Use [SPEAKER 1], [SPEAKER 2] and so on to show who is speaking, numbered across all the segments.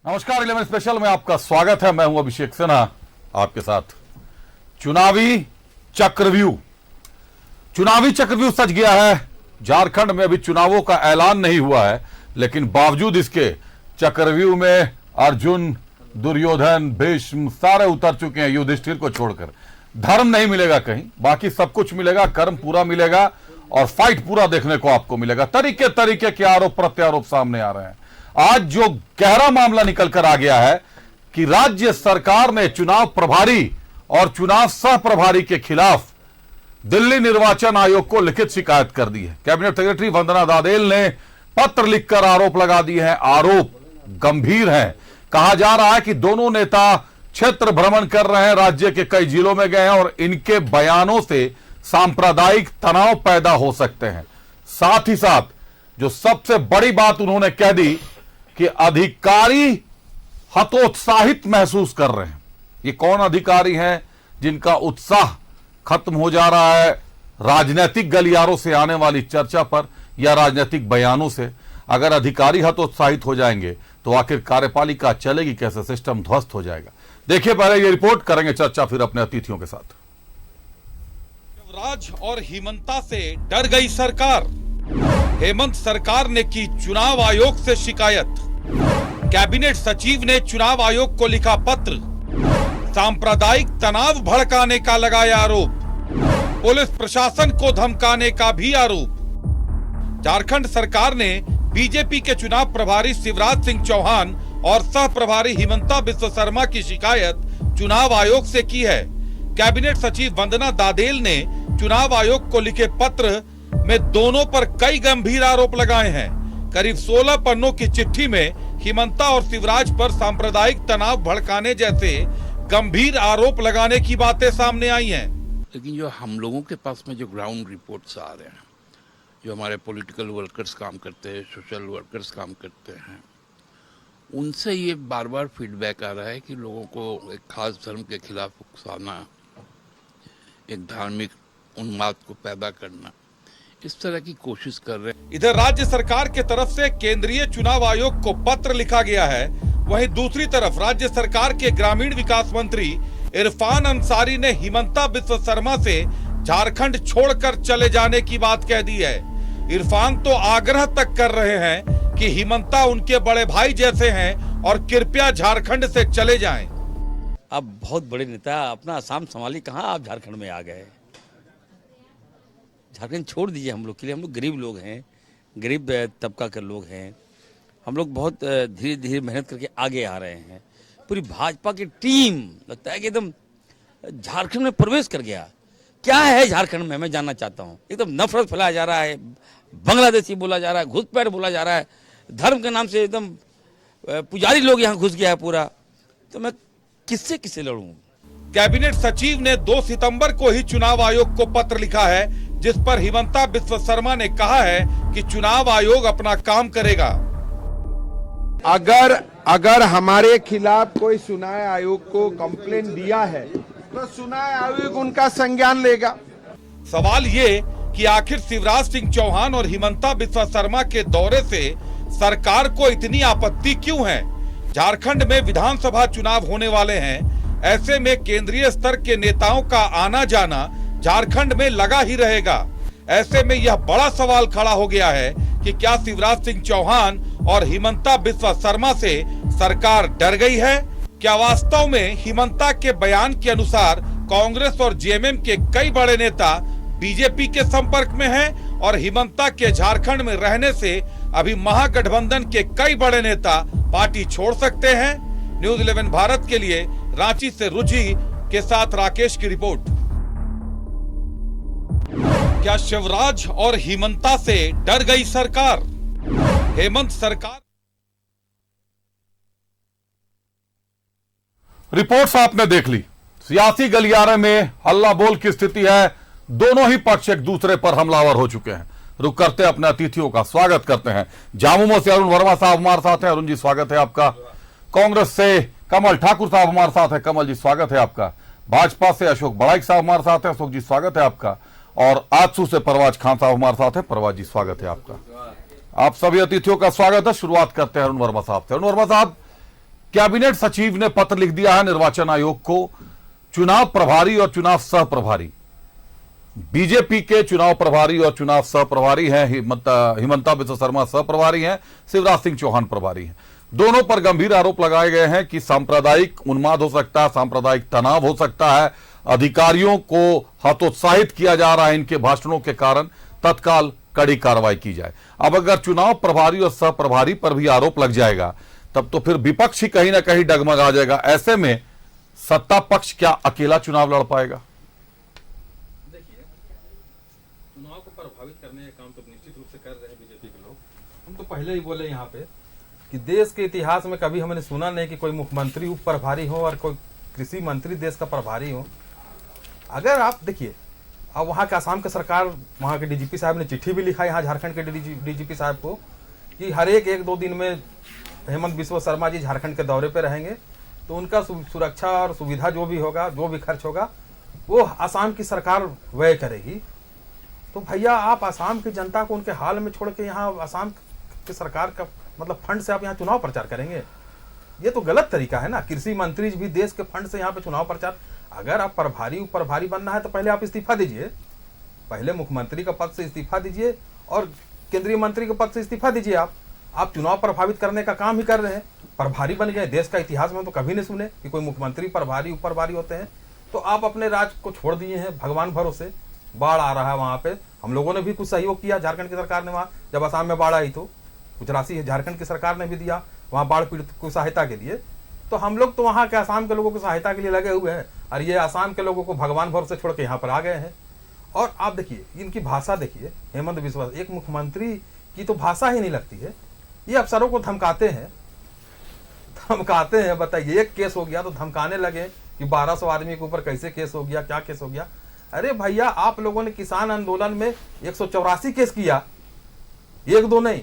[SPEAKER 1] नमस्कार 11 स्पेशल में आपका स्वागत है। मैं हूं अभिषेक सिन्हा आपके साथ। चुनावी चक्रव्यूह सज गया है। झारखंड में अभी चुनावों का ऐलान नहीं हुआ है, लेकिन बावजूद इसके चक्रव्यूह में अर्जुन, दुर्योधन, भीष्म सारे उतर चुके हैं, युधिष्ठिर को छोड़कर। धर्म नहीं मिलेगा कहीं, बाकी सब कुछ मिलेगा, कर्म पूरा मिलेगा और फाइट पूरा देखने को आपको मिलेगा। तरीके तरीके के आरोप प्रत्यारोप सामने आ रहे हैं। आज जो गहरा मामला निकल कर आ गया है कि राज्य सरकार ने चुनाव प्रभारी और चुनाव सह प्रभारी के खिलाफ दिल्ली निर्वाचन आयोग को लिखित शिकायत कर दी है। कैबिनेट सेक्रेटरी वंदना दादेल ने पत्र लिखकर आरोप लगा दिए हैं। आरोप गंभीर हैं। कहा जा रहा है कि दोनों नेता क्षेत्र भ्रमण कर रहे हैं, राज्य के कई जिलों में गए हैं और इनके बयानों से सांप्रदायिक तनाव पैदा हो सकते हैं। साथ ही साथ जो सबसे बड़ी बात उन्होंने कह दी कि अधिकारी हतोत्साहित महसूस कर रहे हैं। ये कौन अधिकारी हैं जिनका उत्साह खत्म हो जा रहा है राजनीतिक गलियारों से आने वाली चर्चा पर या राजनीतिक बयानों से? अगर अधिकारी हतोत्साहित हो जाएंगे तो आखिर कार्यपालिका चलेगी कैसे? सिस्टम ध्वस्त हो जाएगा। देखिए पहले ये रिपोर्ट, करेंगे चर्चा फिर अपने अतिथियों के साथ।
[SPEAKER 2] शिवराज और हिमंता से डर गई सरकार। हेमंत सरकार ने की चुनाव आयोग से शिकायत। कैबिनेट सचिव ने चुनाव आयोग को लिखा पत्र। सांप्रदायिक तनाव भड़काने का लगाया आरोप। पुलिस प्रशासन को धमकाने का भी आरोप। झारखंड सरकार ने बीजेपी के चुनाव प्रभारी शिवराज सिंह चौहान और सह प्रभारी हिमंता बिस्वा शर्मा की शिकायत चुनाव आयोग से की है। कैबिनेट सचिव वंदना दादेल ने चुनाव आयोग को लिखे पत्र में दोनों पर कई गंभीर आरोप लगाए हैं। करीब 16 पन्नों की चिट्ठी में हिमंता और शिवराज पर सांप्रदायिक तनाव भड़काने जैसे गंभीर आरोप लगाने की बातें सामने आई हैं।
[SPEAKER 3] लेकिन जो हम लोगों के पास में जो ग्राउंड रिपोर्ट्स आ रहे हैं, जो हमारे पॉलिटिकल वर्कर्स काम करते हैं, सोशल वर्कर्स काम करते हैं, उनसे ये बार बार फीडबैक आ रहा है कि लोगों को एक खास धर्म के खिलाफ उकसाना, एक धार्मिक उन्माद को पैदा करना, इस तरह की कोशिश कर रहे हैं।
[SPEAKER 2] इधर राज्य सरकार के तरफ से केंद्रीय चुनाव आयोग को पत्र लिखा गया है। वहीं दूसरी तरफ राज्य सरकार के ग्रामीण विकास मंत्री इरफान अंसारी ने हिमंता बिस्वा शर्मा से झारखंड छोड़कर चले जाने की बात कह दी है। इरफान तो आग्रह तक कर रहे हैं कि हिमंता उनके बड़े भाई जैसे हैं और कृपया झारखंड से चले जाएं।
[SPEAKER 4] आप बहुत बड़े नेता, अपना असम संभाली, कहाँ आप झारखंड में आ गए? झारखंड छोड़ दीजिए हम लोग के लिए। हम लोग गरीब लोग हैं, गरीब तबका के लोग हैं। हम लोग बहुत धीरे धीरे मेहनत करके आगे आ रहे हैं। पूरी भाजपा की टीम लगता है कि एकदम झारखंड में प्रवेश कर गया। क्या है झारखंड में, मैं जानना चाहता हूँ। एकदम नफरत फैलाया जा रहा है, बांग्लादेशी बोला जा रहा है, घुसपैठ बोला जा रहा है, धर्म के नाम से एकदम पुजारी लोग यहाँ घुस गया है पूरा। तो मैं किससे लड़ूँ?
[SPEAKER 2] कैबिनेट सचिव ने 2 सितंबर को ही चुनाव आयोग को पत्र लिखा है, जिस पर हिमंता बिस्वा शर्मा ने कहा है कि चुनाव आयोग अपना काम करेगा।
[SPEAKER 5] अगर हमारे खिलाफ कोई चुनाव आयोग को कंप्लेंट दिया है तो चुनाव आयोग उनका संज्ञान लेगा।
[SPEAKER 2] सवाल ये कि आखिर शिवराज सिंह चौहान और हिमंता बिस्वा शर्मा के दौरे से सरकार को इतनी आपत्ति क्यों है? झारखंड में विधानसभा चुनाव होने वाले हैं। ऐसे में केंद्रीय स्तर के नेताओं का आना जाना झारखंड में लगा ही रहेगा। ऐसे में यह बड़ा सवाल खड़ा हो गया है कि क्या शिवराज सिंह चौहान और हिमंता बिस्वा शर्मा से सरकार डर गई है? क्या वास्तव में हिमंता के बयान के अनुसार कांग्रेस और जेएमएम के कई बड़े नेता बीजेपी के संपर्क में हैं और हिमंता के झारखंड में रहने से अभी महागठबंधन के कई बड़े नेता पार्टी छोड़ सकते हैं? न्यूज़ 11 भारत के लिए रांची से रुचि के साथ राकेश की रिपोर्ट। क्या शिवराज और हिमंता से डर गई सरकार? हेमंत सरकार।
[SPEAKER 1] रिपोर्ट्स आपने देख ली। सियासी गलियारे में हल्ला बोल की स्थिति है। दोनों ही पक्ष एक दूसरे पर हमलावर हो चुके हैं। रुक करते अपने अतिथियों का स्वागत करते हैं। झामुमो से अरुण वर्मा साहब हमारे साथ हैं। अरुण जी स्वागत है आपका। कांग्रेस से कमल ठाकुर साहब हमारे साथ है। कमल जी स्वागत है आपका। भाजपा से अशोक बड़ाइक साहब हमारे साथ है। अशोक जी स्वागत है आपका। और आजसू से परवाज खान साहब हमारे साथ है। परवाज जी स्वागत है आपका। आप सभी अतिथियों का स्वागत है। शुरुआत करते हैं अरुण वर्मा साहब से। अरुण वर्मा साहब, कैबिनेट सचिव ने पत्र लिख दिया है निर्वाचन आयोग को। चुनाव प्रभारी और चुनाव सह प्रभारी, बीजेपी के चुनाव प्रभारी और चुनाव सह प्रभारी हैं हिमंता बिस्वा शर्मा सह प्रभारी हैं, शिवराज सिंह चौहान प्रभारी हैं। दोनों पर गंभीर आरोप लगाए गए हैं कि सांप्रदायिक उन्माद हो सकता है, सांप्रदायिक तनाव हो सकता है, अधिकारियों को हतोत्साहित किया जा रहा है इनके भाषणों के कारण, तत्काल कड़ी कार्रवाई की जाए। अब अगर चुनाव प्रभारी और सह प्रभारी पर भी आरोप लग जाएगा तब तो फिर विपक्ष ही कहीं ना कहीं डगमगा जाएगा। ऐसे में सत्ता पक्ष क्या अकेला चुनाव लड़ पाएगा?
[SPEAKER 6] देखिए, चुनाव को प्रभावित करने का काम तो निश्चित रूप से कर रहे हैं बीजेपी के लोग। हम तो पहले ही बोले यहाँ पे कि देश के इतिहास में कभी हमने सुना नहीं कि कोई मुख्यमंत्री उप प्रभारी हो और कोई कृषि मंत्री देश का प्रभारी हो। अगर आप देखिए, अब वहाँ के आसाम की सरकार, वहाँ के डीजीपी साहब ने चिट्ठी भी लिखा यहाँ झारखंड के डीजीपी साहब को कि हर एक दो दिन में हेमंत बिस्वा शर्मा जी झारखंड के दौरे पे रहेंगे, तो उनका सुरक्षा और सुविधा जो भी होगा, जो भी खर्च होगा, वो आसाम की सरकार व्यय करेगी। तो भैया, आप आसाम की जनता को उनके हाल में छोड़ के यहाँ आसाम की सरकार का मतलब फंड से आप यहाँ चुनाव प्रचार करेंगे? ये तो गलत तरीका है ना। कृषि मंत्री भी देश के फंड से यहाँ पे चुनाव प्रचार। अगर आप प्रभारी उप प्रभारी बनना है तो पहले आप इस्तीफा दीजिए, पहले मुख्यमंत्री का पद से इस्तीफा दीजिए और केंद्रीय मंत्री के पद से इस्तीफा दीजिए। आप चुनाव प्रभावित करने का काम ही कर रहे हैं, प्रभारी बन गए। देश का इतिहास में तो कभी नहीं सुने कि कोई मुख्यमंत्री प्रभारी उप प्रभारी होते हैं। तो आप अपने राज्य को छोड़ दिए हैं भगवान भरोसे। बाढ़ आ रहा है वहाँ पे, हम लोगों ने भी कुछ सहयोग किया, झारखंड की सरकार ने वहाँ जब असम में बाढ़ आई तो कुछ राशि झारखंड की सरकार ने भी दिया वहाँ बाढ़ पीड़ित को सहायता के लिए। तो हम लोग तो वहाँ के आसाम के लोगों को सहायता के लिए लगे हुए हैं और ये आसाम के लोगों को भगवान भरोसे छोड़ के यहाँ पर आ गए हैं। और आप देखिए इनकी भाषा देखिए, हेमंत बिस्वा, एक मुख्यमंत्री की तो भाषा ही नहीं लगती है। ये अफसरों को धमकाते हैं। बताइए, एक केस हो गया तो धमकाने लगे कि 1200 आदमी के ऊपर कैसे केस हो गया, क्या केस हो गया। अरे भैया, आप लोगों ने किसान आंदोलन में 184 केस किया, एक दो नहीं,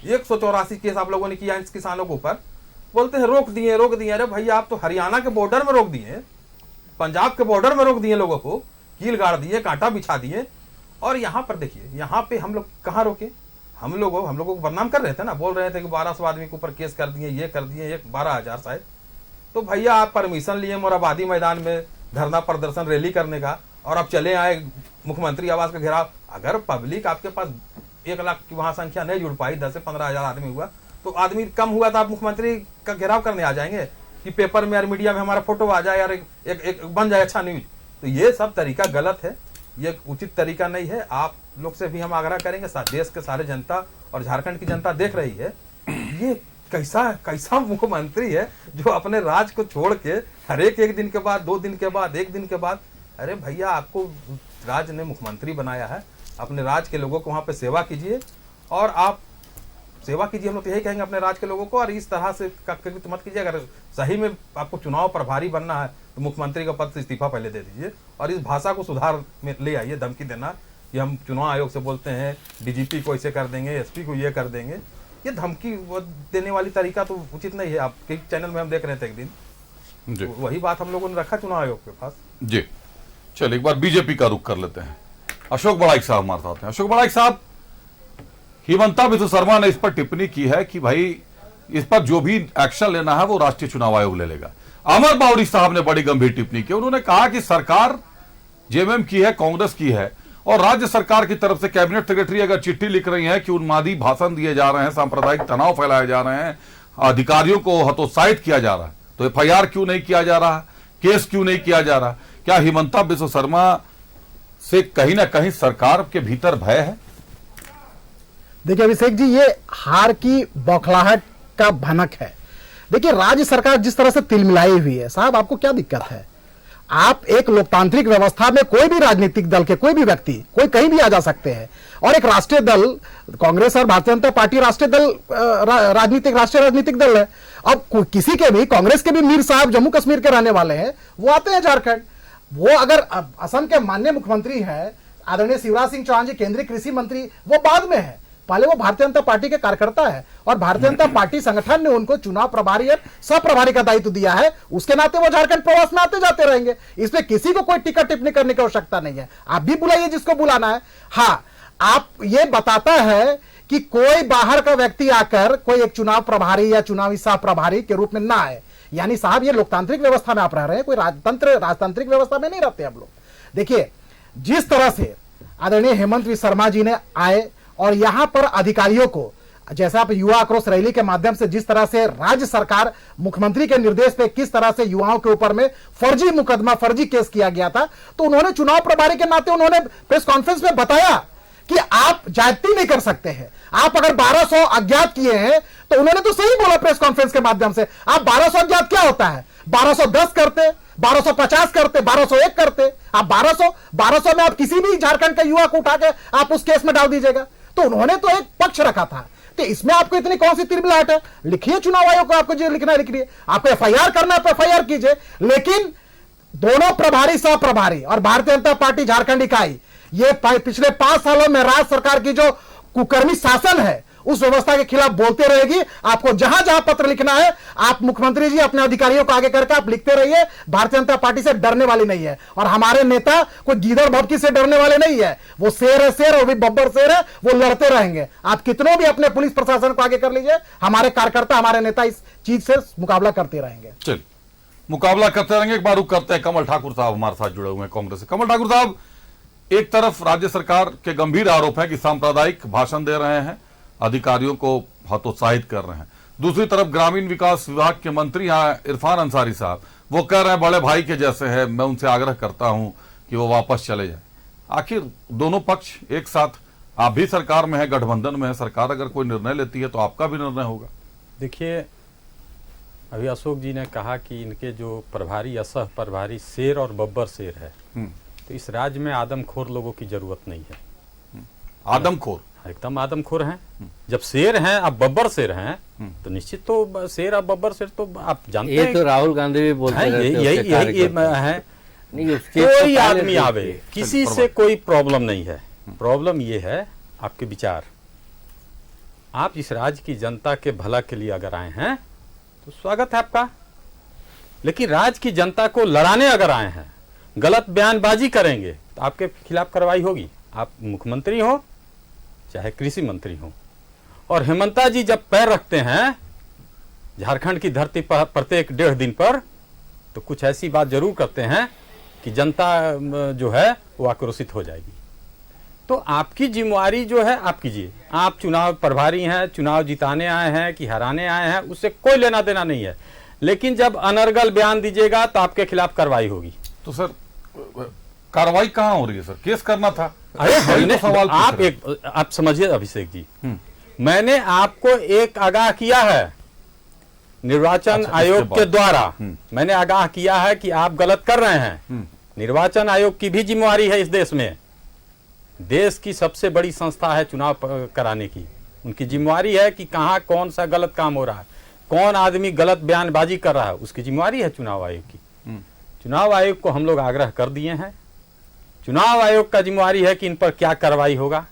[SPEAKER 6] 184 केस आप लोगों ने किया इस किसानों के ऊपर। बोलते हैं रोक दिए। अरे भैया, आप तो हरियाणा के बॉर्डर में रोक दिए, पंजाब के बॉर्डर में रोक दिए, लोगों को कील गाड़ दिए, कांटा बिछा दिए। और यहाँ पर देखिए, यहाँ पे हम लोग कहाँ रोके? हम लोगों को बदनाम कर रहे थे ना, बोल रहे थे कि 1200 आदमी के ऊपर केस कर दिए, ये कर दिए, 12,000 शायद। तो भैया, आप परमिशन लिए मोराबादी मैदान में धरना प्रदर्शन रैली करने का और आप चले आए मुख्यमंत्री आवास का घेराव। अगर पब्लिक आपके पास 1 लाख की वहां संख्या नहीं जुड़ पाई, 10 से 15,000 आदमी हुआ तो आदमी कम हुआ तो आप मुख्यमंत्री का घेराव करने आ जाएंगे कि पेपर में और मीडिया में हमारा फोटो आ जाए यार, एक बन जाए अच्छा न्यूज। तो ये सब तरीका गलत है, ये उचित तरीका नहीं है। आप लोग से भी हम आग्रह करेंगे, देश के सारे जनता और झारखंड की जनता देख रही है, ये कैसा मुख्यमंत्री है जो अपने राज्य को छोड़ के हर एक दिन के बाद, 2 दिन के बाद, 1 दिन के बाद। अरे भैया, आपको राज्य ने मुख्यमंत्री बनाया है, अपने राज्य के लोगों को वहां पे सेवा कीजिए और आप सेवा कीजिए। हम लोग तो यही कहेंगे अपने राज्य के लोगों को, और इस तरह से मत कीजिए। अगर सही में आपको चुनाव प्रभारी बनना है तो मुख्यमंत्री का पद से इस्तीफा पहले दे दीजिए और इस भाषा को सुधार में ले आइए। धमकी देना कि हम चुनाव आयोग से बोलते हैं, डीजीपी को ऐसे कर देंगे, एसपी को ये कर देंगे, ये धमकी देने वाली तरीका तो उचित नहीं है। आपके चैनल में हम देख रहे थे एक दिन, तो वही बात हम लोगों ने रखा चुनाव आयोग के पास।
[SPEAKER 1] जी, चलिए एक बार बीजेपी का रुख कर लेते हैं। अशोक बड़ाइक साहब हमारे साथ हैं। अशोक बड़ाइक साहब, हिमंता बिस्वा शर्मा ने इस पर टिप्पणी की है कि भाई इस पर जो भी एक्शन लेना है वो राष्ट्रीय चुनाव आयोग ले लेगा। अमर बावरी साहब ने बड़ी गंभीर टिप्पणी की। उन्होंने कहा कि सरकार जेएमएम की है, कांग्रेस की है, और राज्य सरकार की तरफ से कैबिनेट सेक्रेटरी अगर चिट्ठी लिख रही है कि उन्मादी भाषण दिए जा रहे हैं, सांप्रदायिक तनाव फैलाए जा रहे हैं, अधिकारियों को हतोत्साहित किया जा रहा है, तो एफआईआर क्यों नहीं किया जा रहा, केस क्यों नहीं किया जा रहा? क्या हिमंता बिस्वा शर्मा से कहीं ना कहीं सरकार के भीतर भय है?
[SPEAKER 7] देखिए अभिषेक जी, ये हार की बौखलाहट का भनक है। देखिए, राज्य सरकार जिस तरह से तिलमिलाई हुई है, साहब आपको क्या दिक्कत है? आप एक लोकतांत्रिक व्यवस्था में कोई भी राजनीतिक दल के कोई भी व्यक्ति कोई कहीं भी आ जा सकते हैं, और एक राष्ट्रीय दल, कांग्रेस और भारतीय जनता पार्टी राष्ट्रीय दल, राष्ट्रीय राजनीतिक दल है। अब किसी के भी, कांग्रेस के भी मीर साहब जम्मू कश्मीर के रहने वाले हैं, वो आते हैं झारखंड। वो अगर असम के माननीय मुख्यमंत्री हैं आदरणीय शिवराज सिंह चौहान जी, केंद्रीय कृषि मंत्री, वो बाद में है, पहले वो भारतीय जनता पार्टी के कार्यकर्ता है और भारतीय जनता पार्टी संगठन ने उनको चुनाव प्रभारी और सह प्रभारी का दायित्व दिया है। उसके नाते वो झारखंड प्रवास में आते जाते रहेंगे। इसमें किसी को कोई टिकट टिप्पणी करने की आवश्यकता नहीं है। आप भी बुलाइए जिसको बुलाना है। हाँ, आप ये बताता है कि कोई बाहर का व्यक्ति आकर कोई एक चुनाव प्रभारी या चुनावी सह प्रभारी के रूप में ना आए। यानी साहब ये लोकतांत्रिक व्यवस्था में आप रह रहे हैं, कोई राजतांत्रिक व्यवस्था में नहीं रहते हम लोग। देखिए जिस तरह से आदरणीय हेमंत विश्व शर्मा जी ने आए और यहां पर अधिकारियों को, जैसा आप युवा आक्रोश रैली के माध्यम से जिस तरह से राज्य सरकार मुख्यमंत्री के निर्देश पे किस तरह से युवाओं के ऊपर में फर्जी मुकदमा, फर्जी केस किया गया था, तो उन्होंने चुनाव प्रभारी के नाते उन्होंने प्रेस कॉन्फ्रेंस में बताया कि आप ज्यादती नहीं कर सकते हैं। आप अगर 1200 अज्ञात किए हैं तो उन्होंने तो सही बोला प्रेस कॉन्फ्रेंस के माध्यम से। आप 1200 अज्ञात क्या होता है, 1210 करते, 1250 करते, 1201 करते। आप 1200 में आप किसी भी झारखंड के युवा को उठा के आप उस केस में डाल दीजिएगा। तो उन्होंने तो एक पक्ष रखा था, तो इसमें आपको इतनी कौन सी तिलमिलाहट है? लिखिए चुनाव आयोग को, आपको जो लिखना है लिख लीजिए। आपको एफआईआर करना है तो एफआईआर कीजिए, लेकिन दोनों प्रभारी सह प्रभारी और भारतीय जनता पार्टी झारखंड इकाई ये पिछले 5 सालों में राज्य सरकार की जो कुकर्मी शासन है उस व्यवस्था के खिलाफ बोलते रहेगी। आपको जहां जहां पत्र लिखना है आप मुख्यमंत्री जी अपने अधिकारियों को आगे करके आप लिखते रहिए। भारतीय जनता पार्टी से डरने वाली नहीं है और हमारे नेता कोई गीदड़ भटकी से डरने वाले नहीं है। वो शेर है, शेर, और भी बब्बर शेर है, वो लड़ते रहेंगे। आप कितनों भी अपने पुलिस प्रशासन को आगे कर लीजिए, हमारे कार्यकर्ता, हमारे नेता इस चीज से मुकाबला करते रहेंगे।
[SPEAKER 1] चलिए मुकाबला करते रहेंगे। एक बार रुक करते हैं, कमल ठाकुर साहब हमारे साथ जुड़े हुए हैं कांग्रेस से। कमल ठाकुर साहब, एक तरफ राज्य सरकार के गंभीर आरोप है कि सांप्रदायिक भाषण दे रहे हैं, अधिकारियों को हतोत्साहित कर रहे हैं, दूसरी तरफ ग्रामीण विकास विभाग के मंत्री यहाँ इरफान अंसारी साहब वो कह रहे हैं बड़े भाई के जैसे हैं, मैं उनसे आग्रह करता हूं कि वो वापस चले जाए। आखिर दोनों पक्ष एक साथ, आप भी सरकार में है, गठबंधन में है, सरकार अगर कोई निर्णय लेती है तो आपका भी निर्णय होगा।
[SPEAKER 8] देखिए, अभी अशोक जी ने कहा कि इनके जो प्रभारी या सह प्रभारी शेर और बब्बर शेर है, तो इस राज्य में आदमखोर लोगों की जरूरत नहीं है।
[SPEAKER 1] आदमखोर,
[SPEAKER 8] एकदम आदमखोर हैं। जब शेर हैं, अब बब्बर शेर हैं, तो निश्चित तो शेर और बब्बर शेर तो आप जानते हैं।
[SPEAKER 9] ये तो राहुल गांधी भी बोलते हैं,
[SPEAKER 8] यही है। कोई आदमी आवे, किसी से कोई प्रॉब्लम नहीं है। प्रॉब्लम ये है आपके विचार। आप इस राज्य की जनता के भला के लिए अगर आए हैं तो स्वागत है आपका, लेकिन राज्य की जनता को लड़ाने अगर आए हैं, गलत बयानबाजी करेंगे तो आपके खिलाफ कार्रवाई होगी। आप मुख्यमंत्री हो चाहे कृषि मंत्री हो। और हेमंता जी जब पैर रखते हैं झारखंड की धरती पर प्रत्येक 1.5 दिन पर, तो कुछ ऐसी बात जरूर करते हैं कि जनता जो है वो आक्रोशित हो जाएगी। तो आपकी जिम्मेवारी जो है आप कीजिए। आप चुनाव प्रभारी हैं, चुनाव जिताने आए हैं कि हराने आए हैं, उससे कोई लेना देना नहीं है। लेकिन जब अनर्गल बयान दीजिएगा तो आपके खिलाफ कार्रवाई होगी।
[SPEAKER 1] तो सर कार्रवाई कहां हो रही है सर? केस करना था।
[SPEAKER 8] अरे सवाल आप समझिए अभिषेक जी, मैंने आपको एक आगाह किया है निर्वाचन आयोग के द्वारा, मैंने आगाह किया है कि आप गलत कर रहे हैं। निर्वाचन आयोग की भी जिम्मेवारी है इस देश में। देश की सबसे बड़ी संस्था है चुनाव कराने की, उनकी जिम्मेवारी है कि कहां कौन सा गलत काम हो रहा है, कौन आदमी गलत बयानबाजी कर रहा है, उसकी जिम्मेवारी है चुनाव आयोग की। चुनाव आयोग को हम लोग आग्रह कर दिए हैं। चुनाव आयोग का जिम्मेवारी है कि इन पर क्या कार्रवाई होगा।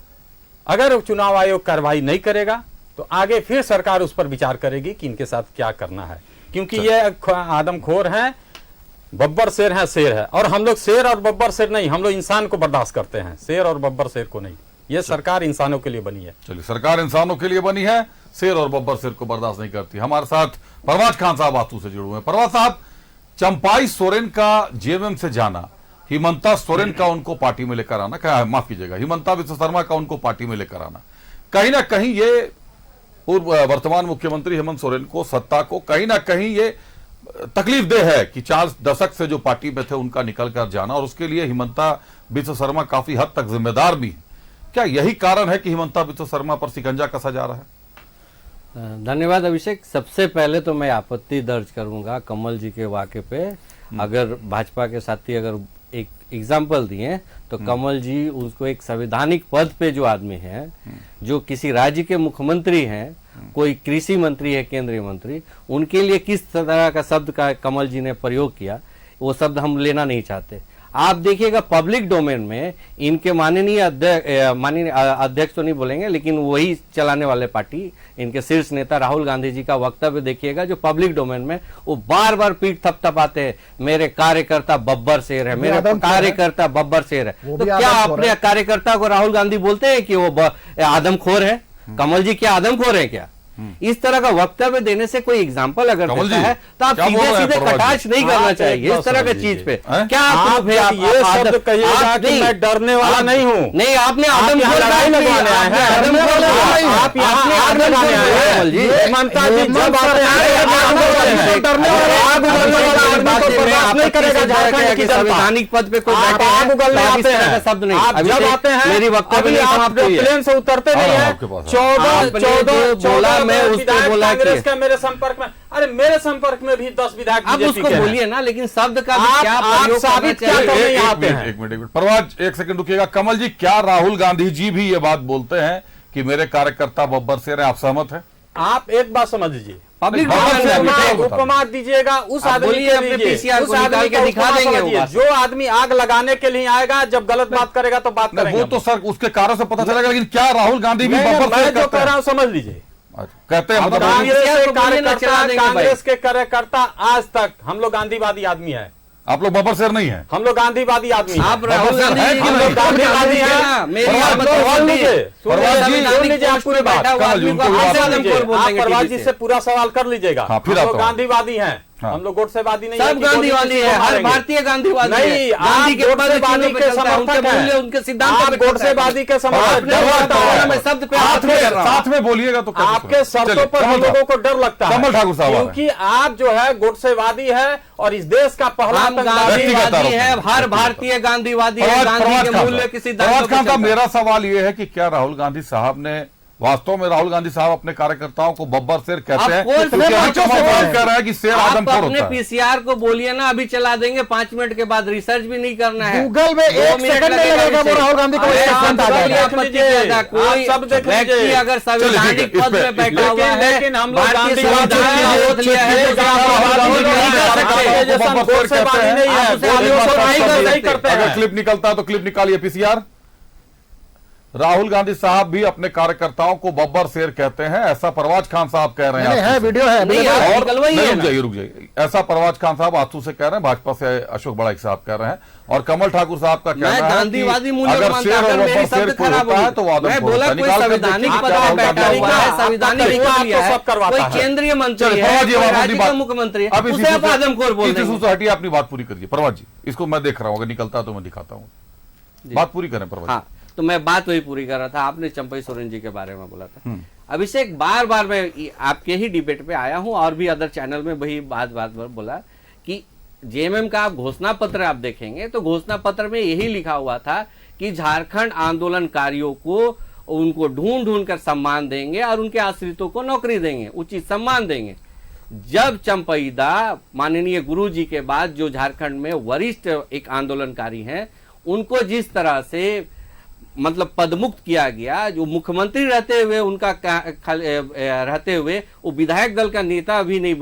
[SPEAKER 8] अगर चुनाव आयोग कार्रवाई नहीं करेगा तो आगे फिर सरकार उस पर विचार करेगी कि इनके साथ क्या करना है, क्योंकि ये आदमखोर हैं, बब्बर शेर है, शेर है। और हम लोग शेर और बब्बर शेर नहीं, हम लोग इंसान को बर्दाश्त करते हैं, शेर और बब्बर शेर को नहीं। ये सरकार इंसानों के लिए बनी है।
[SPEAKER 1] चलिए, सरकार इंसानों के लिए बनी है, शेर और बब्बर शेर को बर्दाश्त नहीं करती। हमारे साथ परवाज खान साहब आतू से जुड़े हुए हैं। परवाज साहब, चंपाई सोरेन का जेएमएम से जाना, हिमंता सोरेन का उनको पार्टी में लेकर आना, माफ कीजिएगा, हिमंता विश्व शर्मा का उनको पार्टी में लेकर आना, कहीं ना कहीं ये पूर्व वर्तमान मुख्यमंत्री हेमंत सोरेन को, सत्ता को कहीं ना कहीं ये तकलीफ दे है कि 4 दशक से जो पार्टी में थे उनका निकल कर जाना, और उसके लिए हिमंता विश्व शर्मा काफी हद तक जिम्मेदार भी है। क्या यही कारण है कि हिमंता विश्व शर्मा पर शिकंजा कसा जा रहा है?
[SPEAKER 9] धन्यवाद अभिषेक। सबसे पहले तो मैं आपत्ति दर्ज करूंगा कमल जी के वाक़े पे। अगर भाजपा के साथी अगर एक एग्जाम्पल दिए तो कमल जी उसको एक संवैधानिक पद पे जो आदमी है, जो किसी राज्य के मुख्यमंत्री हैं, कोई कृषि मंत्री है, केंद्रीय मंत्री, उनके लिए किस तरह का शब्द का कमल जी ने प्रयोग किया, वो शब्द हम लेना नहीं चाहते। आप देखिएगा पब्लिक डोमेन में इनके माननीय अध्यक्ष तो नहीं बोलेंगे, लेकिन वही चलाने वाले पार्टी, इनके शीर्ष नेता राहुल गांधी जी का वक्तव्य देखिएगा जो पब्लिक डोमेन में वो बार बार पीठ थपथपाते हैं, मेरे कार्यकर्ता बब्बर शेर है, मेरे कार्यकर्ता बब्बर शेर है। तो क्या अपने कार्यकर्ता को राहुल गांधी बोलते हैं कि वो आदमखोर है? कमल जी क्या आदमखोर है क्या? इस तरह का वक्तव्य देने से कोई एग्जाम्पल अगर
[SPEAKER 1] कमल
[SPEAKER 9] देता
[SPEAKER 1] जी,
[SPEAKER 9] है तो आप
[SPEAKER 1] क्या बोल रहे
[SPEAKER 9] सीधे
[SPEAKER 1] हैं
[SPEAKER 9] सीधे
[SPEAKER 1] प्रभात
[SPEAKER 9] कटाक्ष
[SPEAKER 1] जी?
[SPEAKER 9] नहीं करना
[SPEAKER 8] आप
[SPEAKER 9] चाहिए
[SPEAKER 8] एक
[SPEAKER 9] इस तरह
[SPEAKER 8] बात
[SPEAKER 9] के चीज पे।
[SPEAKER 1] हैं?
[SPEAKER 9] क्या
[SPEAKER 8] आप
[SPEAKER 9] प्रूफ है?
[SPEAKER 8] ये शब्द कहिएगा कि मैं डरने वाला नहीं हूँ।
[SPEAKER 9] नहीं, आपने
[SPEAKER 8] आप यहाँ
[SPEAKER 9] आदमखोर
[SPEAKER 8] लड़ाई
[SPEAKER 9] कहा,
[SPEAKER 8] लगवाने आए हैं।
[SPEAKER 9] आदमखोर कहा,
[SPEAKER 8] आप यहाँ
[SPEAKER 9] आपने
[SPEAKER 8] आग
[SPEAKER 9] आदमखोर
[SPEAKER 8] लगाने आए हैं।
[SPEAKER 9] कमल जी।
[SPEAKER 8] ममता जी जब आते हैं आग उगलने वाला आदमी को बर्दाश्त नहीं करेगा झारखंड की जनता।
[SPEAKER 9] संवैधानिक पद पे कोई
[SPEAKER 8] आप
[SPEAKER 9] बैठे
[SPEAKER 8] आग उगलने
[SPEAKER 9] हैं, तो
[SPEAKER 8] आते
[SPEAKER 9] इस तरह
[SPEAKER 8] हैं।
[SPEAKER 9] का शब्द नहीं।
[SPEAKER 8] आप जब आते हैं
[SPEAKER 9] मेरी वक्तव्य
[SPEAKER 8] अभी
[SPEAKER 9] नहीं
[SPEAKER 8] आप
[SPEAKER 9] समाप्त हुई है।
[SPEAKER 8] प्लेन से उतरते नहीं
[SPEAKER 1] हाँ,
[SPEAKER 8] है।
[SPEAKER 1] आपके पास है।
[SPEAKER 9] 14 बोला, मैं उस पे बोला कि-
[SPEAKER 8] कांग्रेस का मेरे संपर्क में, अरे मेरे संपर्क में भी 10 विधायक
[SPEAKER 9] आप
[SPEAKER 8] बीजेपी
[SPEAKER 9] उसको
[SPEAKER 8] के हैं।
[SPEAKER 9] बोलिए ना, लेकिन शब्द का भी
[SPEAKER 8] आप-
[SPEAKER 9] क्या
[SPEAKER 8] आप
[SPEAKER 9] प्रयोग करना
[SPEAKER 8] साबित क्या
[SPEAKER 9] चाहिए?
[SPEAKER 8] कर रहे हैं?
[SPEAKER 1] एक
[SPEAKER 8] आते
[SPEAKER 1] मिनट,
[SPEAKER 8] हैं।
[SPEAKER 1] एक मिनट परवाज, एक सेकंड रुकिएगा। कमल जी, क्या राहुल गांधी जी भी ये बात बोलते हैं कि मेरे कार्यकर्ता बब्बर शेर हैं? आप सहमत हैं?
[SPEAKER 8] आप एक बात समझ लीजिए,
[SPEAKER 9] पब्लिक
[SPEAKER 1] बहुत
[SPEAKER 9] डोमेन
[SPEAKER 1] से
[SPEAKER 9] में
[SPEAKER 1] अभी
[SPEAKER 9] है।
[SPEAKER 1] तक-
[SPEAKER 8] उपमा दीजिएगा उस
[SPEAKER 9] आप
[SPEAKER 8] आदमी
[SPEAKER 9] बोलिए,
[SPEAKER 8] के
[SPEAKER 9] अपने
[SPEAKER 8] लीजिए,
[SPEAKER 9] PCR
[SPEAKER 8] उस
[SPEAKER 9] को निकाल
[SPEAKER 8] आदमी
[SPEAKER 9] के
[SPEAKER 8] का
[SPEAKER 9] दिखा
[SPEAKER 8] उपमा
[SPEAKER 9] देंगे वो
[SPEAKER 8] समझिए।
[SPEAKER 9] बात।
[SPEAKER 8] जो आदमी आग लगाने के लिए आएगा, जब गलत बात करेगा तो बात
[SPEAKER 1] नहीं,
[SPEAKER 8] करेंगे।
[SPEAKER 1] वो तो सर उसके कार्य से पता चलेगा, लेकिन क्या राहुल गांधी भी बब्बर
[SPEAKER 8] मैं
[SPEAKER 1] शेर
[SPEAKER 8] जो
[SPEAKER 1] कहते
[SPEAKER 8] कह रहा
[SPEAKER 1] हैं?
[SPEAKER 8] हूँ समझ लीजिए।
[SPEAKER 1] कहते हैं मतलब
[SPEAKER 9] गांधी-
[SPEAKER 8] कांग्रेस के
[SPEAKER 9] को बोलिए ना, चला
[SPEAKER 8] कार्यकर्ता,
[SPEAKER 9] देंगे भाई।
[SPEAKER 8] कांग्रेस के कार्यकर्ता आज तक हम लोग गांधीवादी आदमी है।
[SPEAKER 1] आप लोग बब्बर शेर नहीं है?
[SPEAKER 8] हम लोग गांधीवादी आदमी
[SPEAKER 9] आप
[SPEAKER 8] हैं।
[SPEAKER 9] राहुल
[SPEAKER 1] बब्बर शेर
[SPEAKER 9] गांधी
[SPEAKER 1] है
[SPEAKER 9] जी
[SPEAKER 1] कि
[SPEAKER 9] की
[SPEAKER 1] नहीं?
[SPEAKER 9] बात
[SPEAKER 8] गांधीवादी
[SPEAKER 9] कीजिए
[SPEAKER 8] हैं।
[SPEAKER 9] ना। मेरी
[SPEAKER 1] परवाज
[SPEAKER 9] बात
[SPEAKER 1] जी,
[SPEAKER 9] तो
[SPEAKER 8] सुन लीजिए,
[SPEAKER 9] सुन
[SPEAKER 1] परवाज जी,
[SPEAKER 9] लीजिए,
[SPEAKER 8] सुन लीजिए आप पूरी बात।
[SPEAKER 9] बैठा हुआ
[SPEAKER 1] कमल जी,
[SPEAKER 9] आदमी को
[SPEAKER 1] उनको
[SPEAKER 9] आप
[SPEAKER 1] बात
[SPEAKER 9] आदमखोर
[SPEAKER 1] कीजिए।
[SPEAKER 9] बोल
[SPEAKER 8] आप
[SPEAKER 9] देंगे
[SPEAKER 8] परवाज
[SPEAKER 9] टीवी
[SPEAKER 8] जी
[SPEAKER 9] से।
[SPEAKER 8] से पूरा सवाल कर लीजिएगा।
[SPEAKER 1] हाँ, फिर
[SPEAKER 8] हम
[SPEAKER 1] आता
[SPEAKER 8] लोग
[SPEAKER 1] हूँ।
[SPEAKER 8] गांधीवादी हैं।
[SPEAKER 1] हाँ।
[SPEAKER 8] हम लोग गोडसेवादी नहीं है
[SPEAKER 9] सब
[SPEAKER 8] कि गोली
[SPEAKER 9] गांधीवादी
[SPEAKER 8] किसी को
[SPEAKER 9] है, हर
[SPEAKER 8] मारेंगे।
[SPEAKER 9] भारतीय गांधीवादी
[SPEAKER 8] नहीं,
[SPEAKER 9] है।
[SPEAKER 8] आप
[SPEAKER 9] गांधी के पद
[SPEAKER 8] गोडसेवादी
[SPEAKER 9] चिन्ह पे
[SPEAKER 8] के
[SPEAKER 9] चलता है, उनके
[SPEAKER 8] समर्थक
[SPEAKER 9] मूल्य,
[SPEAKER 8] हैं।
[SPEAKER 9] उनके सिद्धांतों
[SPEAKER 8] आप
[SPEAKER 9] पे चलता है।
[SPEAKER 8] गोडसेवादी के
[SPEAKER 1] आपने
[SPEAKER 8] समर्थक
[SPEAKER 1] डर लगता है।
[SPEAKER 9] मैं शब्द पे
[SPEAKER 1] साथ
[SPEAKER 9] हाथ
[SPEAKER 1] में
[SPEAKER 9] नहीं कर रहा हूं।
[SPEAKER 1] साथ में बोलिएगा तो कैसे
[SPEAKER 8] आपके
[SPEAKER 1] सुनें?
[SPEAKER 8] शर्तों
[SPEAKER 1] चलिए,
[SPEAKER 8] पर हम
[SPEAKER 1] कमल
[SPEAKER 8] लोगों
[SPEAKER 1] साहब।
[SPEAKER 8] को डर लगता है।
[SPEAKER 1] कमल ठाकुर साहब आ रहे हैं।
[SPEAKER 8] क्योंकि आप जो है गोडसेवादी है और इस देश का पहला
[SPEAKER 9] हम
[SPEAKER 8] आतंकवादी
[SPEAKER 1] व्यक्तिगत आरोप
[SPEAKER 9] गांधीवादी है,
[SPEAKER 1] है।
[SPEAKER 9] हर भारतीय गांधीवादी है, गांधी
[SPEAKER 1] प्रवाज
[SPEAKER 9] के
[SPEAKER 1] खान
[SPEAKER 9] मूल्य
[SPEAKER 1] साहब,
[SPEAKER 9] के
[SPEAKER 1] प्रवाज
[SPEAKER 9] सिद्धांतों पे
[SPEAKER 1] खान साहब,
[SPEAKER 9] चलता है।
[SPEAKER 1] मेरा सवाल ये है कि क्या राहुल गांधी साहब ने वास्तव में राहुल गांधी साहब अपने कार्यकर्ताओं को बब्बर शेर कहते हैं?
[SPEAKER 9] आप कौन से
[SPEAKER 1] क्योंकि अभी
[SPEAKER 9] बच्चों
[SPEAKER 1] कमल
[SPEAKER 9] से
[SPEAKER 1] साहब
[SPEAKER 9] बोल
[SPEAKER 1] कह रहा है कि शेर
[SPEAKER 9] आप
[SPEAKER 1] आदमखोर
[SPEAKER 9] अपने
[SPEAKER 1] होता है।
[SPEAKER 9] पीसीआर को बोलिए ना, अभी चला देंगे 5 मिनट के बाद, रिसर्च भी नहीं करना है।
[SPEAKER 7] गूगल में
[SPEAKER 9] 2
[SPEAKER 7] 1
[SPEAKER 9] मिनट
[SPEAKER 7] सेकंड नहीं लगेगा वो राहुल गांधी को
[SPEAKER 8] अरे
[SPEAKER 7] एक
[SPEAKER 8] आप
[SPEAKER 7] सेकंड आ
[SPEAKER 8] गूगल
[SPEAKER 7] जाएगा।
[SPEAKER 8] देख लीजिए,
[SPEAKER 9] कोई
[SPEAKER 8] आप सब देख
[SPEAKER 9] व्यक्ति
[SPEAKER 8] लीजिए।
[SPEAKER 9] अगर
[SPEAKER 1] चलिए, ठीक
[SPEAKER 9] संवैधानिक
[SPEAKER 1] है,
[SPEAKER 9] पद
[SPEAKER 1] इस पे-
[SPEAKER 9] में बैठा हुआ है,
[SPEAKER 8] लेकिन हम लोग
[SPEAKER 9] भारतीय
[SPEAKER 8] गांधीवादी
[SPEAKER 9] संविधान का
[SPEAKER 8] हैं।
[SPEAKER 9] ओथ लिया है,
[SPEAKER 8] चलिए,
[SPEAKER 9] तो आप
[SPEAKER 8] आप
[SPEAKER 9] राहुल
[SPEAKER 8] गांधी
[SPEAKER 9] गांधी नहीं कर
[SPEAKER 8] नहीं
[SPEAKER 9] सकते।
[SPEAKER 8] हैं। जैसा गोडसेवादी नहीं है,
[SPEAKER 9] आप उसे
[SPEAKER 8] गोलियों
[SPEAKER 9] आलोचना
[SPEAKER 8] से
[SPEAKER 9] नहीं कर
[SPEAKER 8] नहीं
[SPEAKER 9] सकते।
[SPEAKER 8] करते
[SPEAKER 1] अगर
[SPEAKER 8] हैं।
[SPEAKER 1] क्लिप निकलता है तो क्लिप निकालिए पीसीआर। राहुल गांधी साहब भी अपने कार्यकर्ताओं को बब्बर शेर कहते हैं, ऐसा परवाज खान साहब कह रहे हैं
[SPEAKER 7] नहीं, है
[SPEAKER 1] आपसे।
[SPEAKER 7] वीडियो है
[SPEAKER 9] नहीं,
[SPEAKER 7] available
[SPEAKER 9] आप
[SPEAKER 7] है।
[SPEAKER 9] निकलवाइए
[SPEAKER 1] नहीं,
[SPEAKER 9] ना।
[SPEAKER 1] रुक जाइए, ऐसा परवाज खान साहब आंसू से कह रहे हैं, भाजपा से अशोक बड़ाई साहब कह रहे हैं, और कमल ठाकुर साहब का कहना
[SPEAKER 9] मैं
[SPEAKER 1] है
[SPEAKER 9] गांधीवादी
[SPEAKER 1] कि
[SPEAKER 9] मूल्य
[SPEAKER 1] अगर
[SPEAKER 9] मानता
[SPEAKER 1] शेर
[SPEAKER 9] हूं,
[SPEAKER 1] और
[SPEAKER 9] अगर मेरी
[SPEAKER 1] बब्बर शेर
[SPEAKER 9] शब्द
[SPEAKER 1] कोई
[SPEAKER 9] खराब
[SPEAKER 1] होता है
[SPEAKER 9] होगी।
[SPEAKER 1] तो वो
[SPEAKER 9] मैं
[SPEAKER 1] आदमखोर
[SPEAKER 9] बोला
[SPEAKER 1] होता है।
[SPEAKER 9] कोई
[SPEAKER 1] निकाल कर
[SPEAKER 9] संवैधानिक
[SPEAKER 1] देखिए,
[SPEAKER 9] पद
[SPEAKER 1] क्या
[SPEAKER 9] में
[SPEAKER 1] राहुल
[SPEAKER 9] बैठा
[SPEAKER 1] गांधी
[SPEAKER 9] हुआ
[SPEAKER 1] साहब
[SPEAKER 9] है, संविधानिक
[SPEAKER 8] तरीका
[SPEAKER 9] अधिकार
[SPEAKER 8] आपको
[SPEAKER 9] लिया है,
[SPEAKER 8] सब करवाता
[SPEAKER 9] कोई
[SPEAKER 8] है।
[SPEAKER 9] केंद्रीय मंत्री
[SPEAKER 1] चलिए,
[SPEAKER 9] है,
[SPEAKER 1] परवाज जी,
[SPEAKER 9] कोई
[SPEAKER 1] अब अपनी
[SPEAKER 9] राज्य का
[SPEAKER 1] बात-
[SPEAKER 9] मुख्यमंत्री है,
[SPEAKER 1] अब इस
[SPEAKER 9] उसे
[SPEAKER 1] issue
[SPEAKER 9] आप
[SPEAKER 1] से-
[SPEAKER 9] आदमखोर बोल
[SPEAKER 1] इस issue
[SPEAKER 9] देंगे।
[SPEAKER 1] से हटिए, अपनी बात पूरी करिए परवाज जी। इसको मैं देख रहा हूँ, अगर निकलता है तो मैं दिखाता हूँ। बात पूरी करें परवाज।
[SPEAKER 9] हाँ, तो मैं बात वही पूरी कर रहा था। आपने चंपई सोरेन जी के बारे में बोला था। अभिषेक, बार बार मैं आपके ही डिबेट पे आया हूं और भी अदर चैनल में वही बात बोला कि जेएमएम का आप घोषणा पत्र आप देखेंगे तो घोषणा पत्र में यही लिखा हुआ था कि झारखंड आंदोलनकारियों को उनको ढूंढ ढूंढ कर सम्मान देंगे और उनके आश्रितों को नौकरी देंगे, उचित सम्मान देंगे। जब चंपईदा माननीय गुरु जी के बाद जो झारखंड में वरिष्ठ एक आंदोलनकारी हैं, उनको जिस तरह से मतलब पदमुक्त किया गया, जो मुख्यमंत्री रहते हुए उनका रहते हुए वो विधायक दल का नेता भी नहीं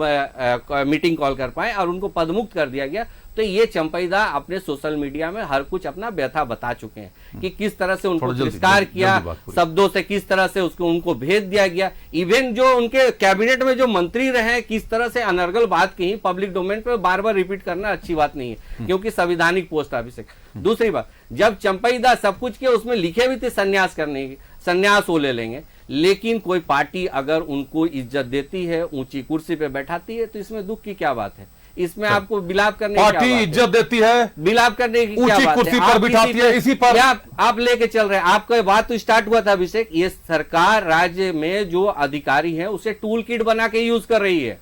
[SPEAKER 9] मीटिंग कॉल कर पाए और उनको पदमुक्त कर दिया गया, तो ये चंपईदा अपने सोशल मीडिया में हर कुछ अपना व्यथा बता चुके हैं कि किस तरह से उनको तिरस्कार किया, शब्दों से किस तरह से उसको उनको भेज दिया गया। इवन जो उनके कैबिनेट में जो मंत्री रहे किस तरह से अनर्गल बात की, पब्लिक डोमेन पे बार बार रिपीट करना अच्छी बात नहीं है क्योंकि संविधानिक पोस्ट अभिषेक। दूसरी बात, जब चंपईदा सब कुछ किया उसमें लिखे भी थे संन्यास करने की, संन्यास वो ले लेंगे, लेकिन कोई पार्टी अगर उनको इज्जत देती है, ऊंची कुर्सी पे बैठाती है, तो इसमें दुख की क्या बात है? इसमें आपको बिलाप करने की क्या
[SPEAKER 1] पार्टी
[SPEAKER 9] बात है?
[SPEAKER 1] इज्जत देती है,
[SPEAKER 9] बिलाप करने की क्या
[SPEAKER 1] ऊंची
[SPEAKER 9] बात
[SPEAKER 1] कुर्सी
[SPEAKER 9] है?
[SPEAKER 1] पर
[SPEAKER 9] आप
[SPEAKER 1] बिठाती
[SPEAKER 9] किसी
[SPEAKER 1] है,
[SPEAKER 9] पे-
[SPEAKER 1] इसी पर-
[SPEAKER 9] या आप लेके चल रहे हैं। आपका बात तो स्टार्ट हुआ था अभिषेक, ये सरकार राज्य में जो अधिकारी है उसे टूल किट बना के यूज कर रही है।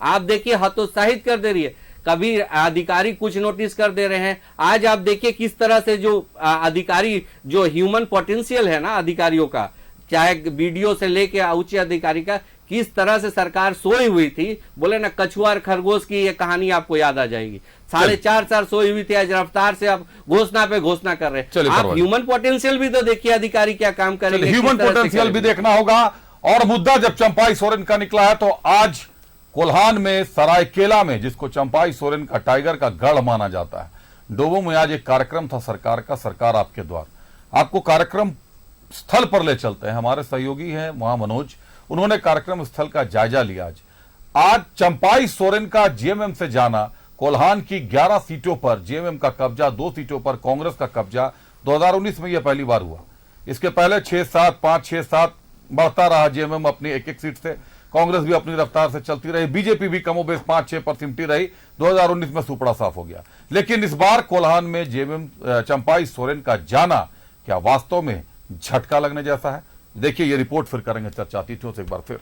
[SPEAKER 9] आप देखिए, हतोत्साहित कर दे रही है। कभी अधिकारी कुछ नोटिस कर दे रहे हैं, आज आप देखिए किस तरह से जो अधिकारी जो ह्यूमन पोटेंशियल है ना अधिकारियों का, चाहे बीडीओ से लेके उच्च अधिकारी का, किस तरह से सरकार सोई हुई थी। बोले ना, कछुआ और खरगोश की ये कहानी आपको याद आ जाएगी। 4.5 साल सोई हुई थी, आज रफ्तार से आप घोषणा पे घोषणा कर रहे हैं। आप ह्यूमन पोटेंशियल भी तो देखिए, अधिकारी क्या काम करेंगे,
[SPEAKER 1] ह्यूमन पोटेंशियल भी देखना होगा। और मुद्दा जब चंपाई सोरेन का निकला है तो आज कोल्हान में, सरायकेला में, जिसको चंपाई सोरेन का टाइगर का गढ़ माना जाता है, डोबो में आज एक कार्यक्रम था सरकार का, सरकार आपके द्वार। आपको कार्यक्रम स्थल पर ले चलते हैं, हमारे सहयोगी हैं वहां मनोज, उन्होंने कार्यक्रम स्थल का जायजा लिया। आज चंपाई सोरेन का जेएमएम से जाना, कोल्हान की 11 सीटों पर जेएमएम का कब्जा, 2 सीटों पर कांग्रेस का कब्जा 2019 में यह पहली बार हुआ। इसके पहले 6-7, 5-6-7 बढ़ता रहा जेएमएम अपनी एक एक सीट से, कांग्रेस भी अपनी रफ्तार से चलती रही, बीजेपी भी कमोबेश 5-6 पर सिमटी रही। 2019 में सुपड़ा साफ हो गया। लेकिन इस बार कोल्हान में जेएमएम चंपाई सोरेन का जाना क्या वास्तव में झटका लगने जैसा है? देखिए ये रिपोर्ट, फिर करेंगे चर्चा अतिथियों से एक बार फिर।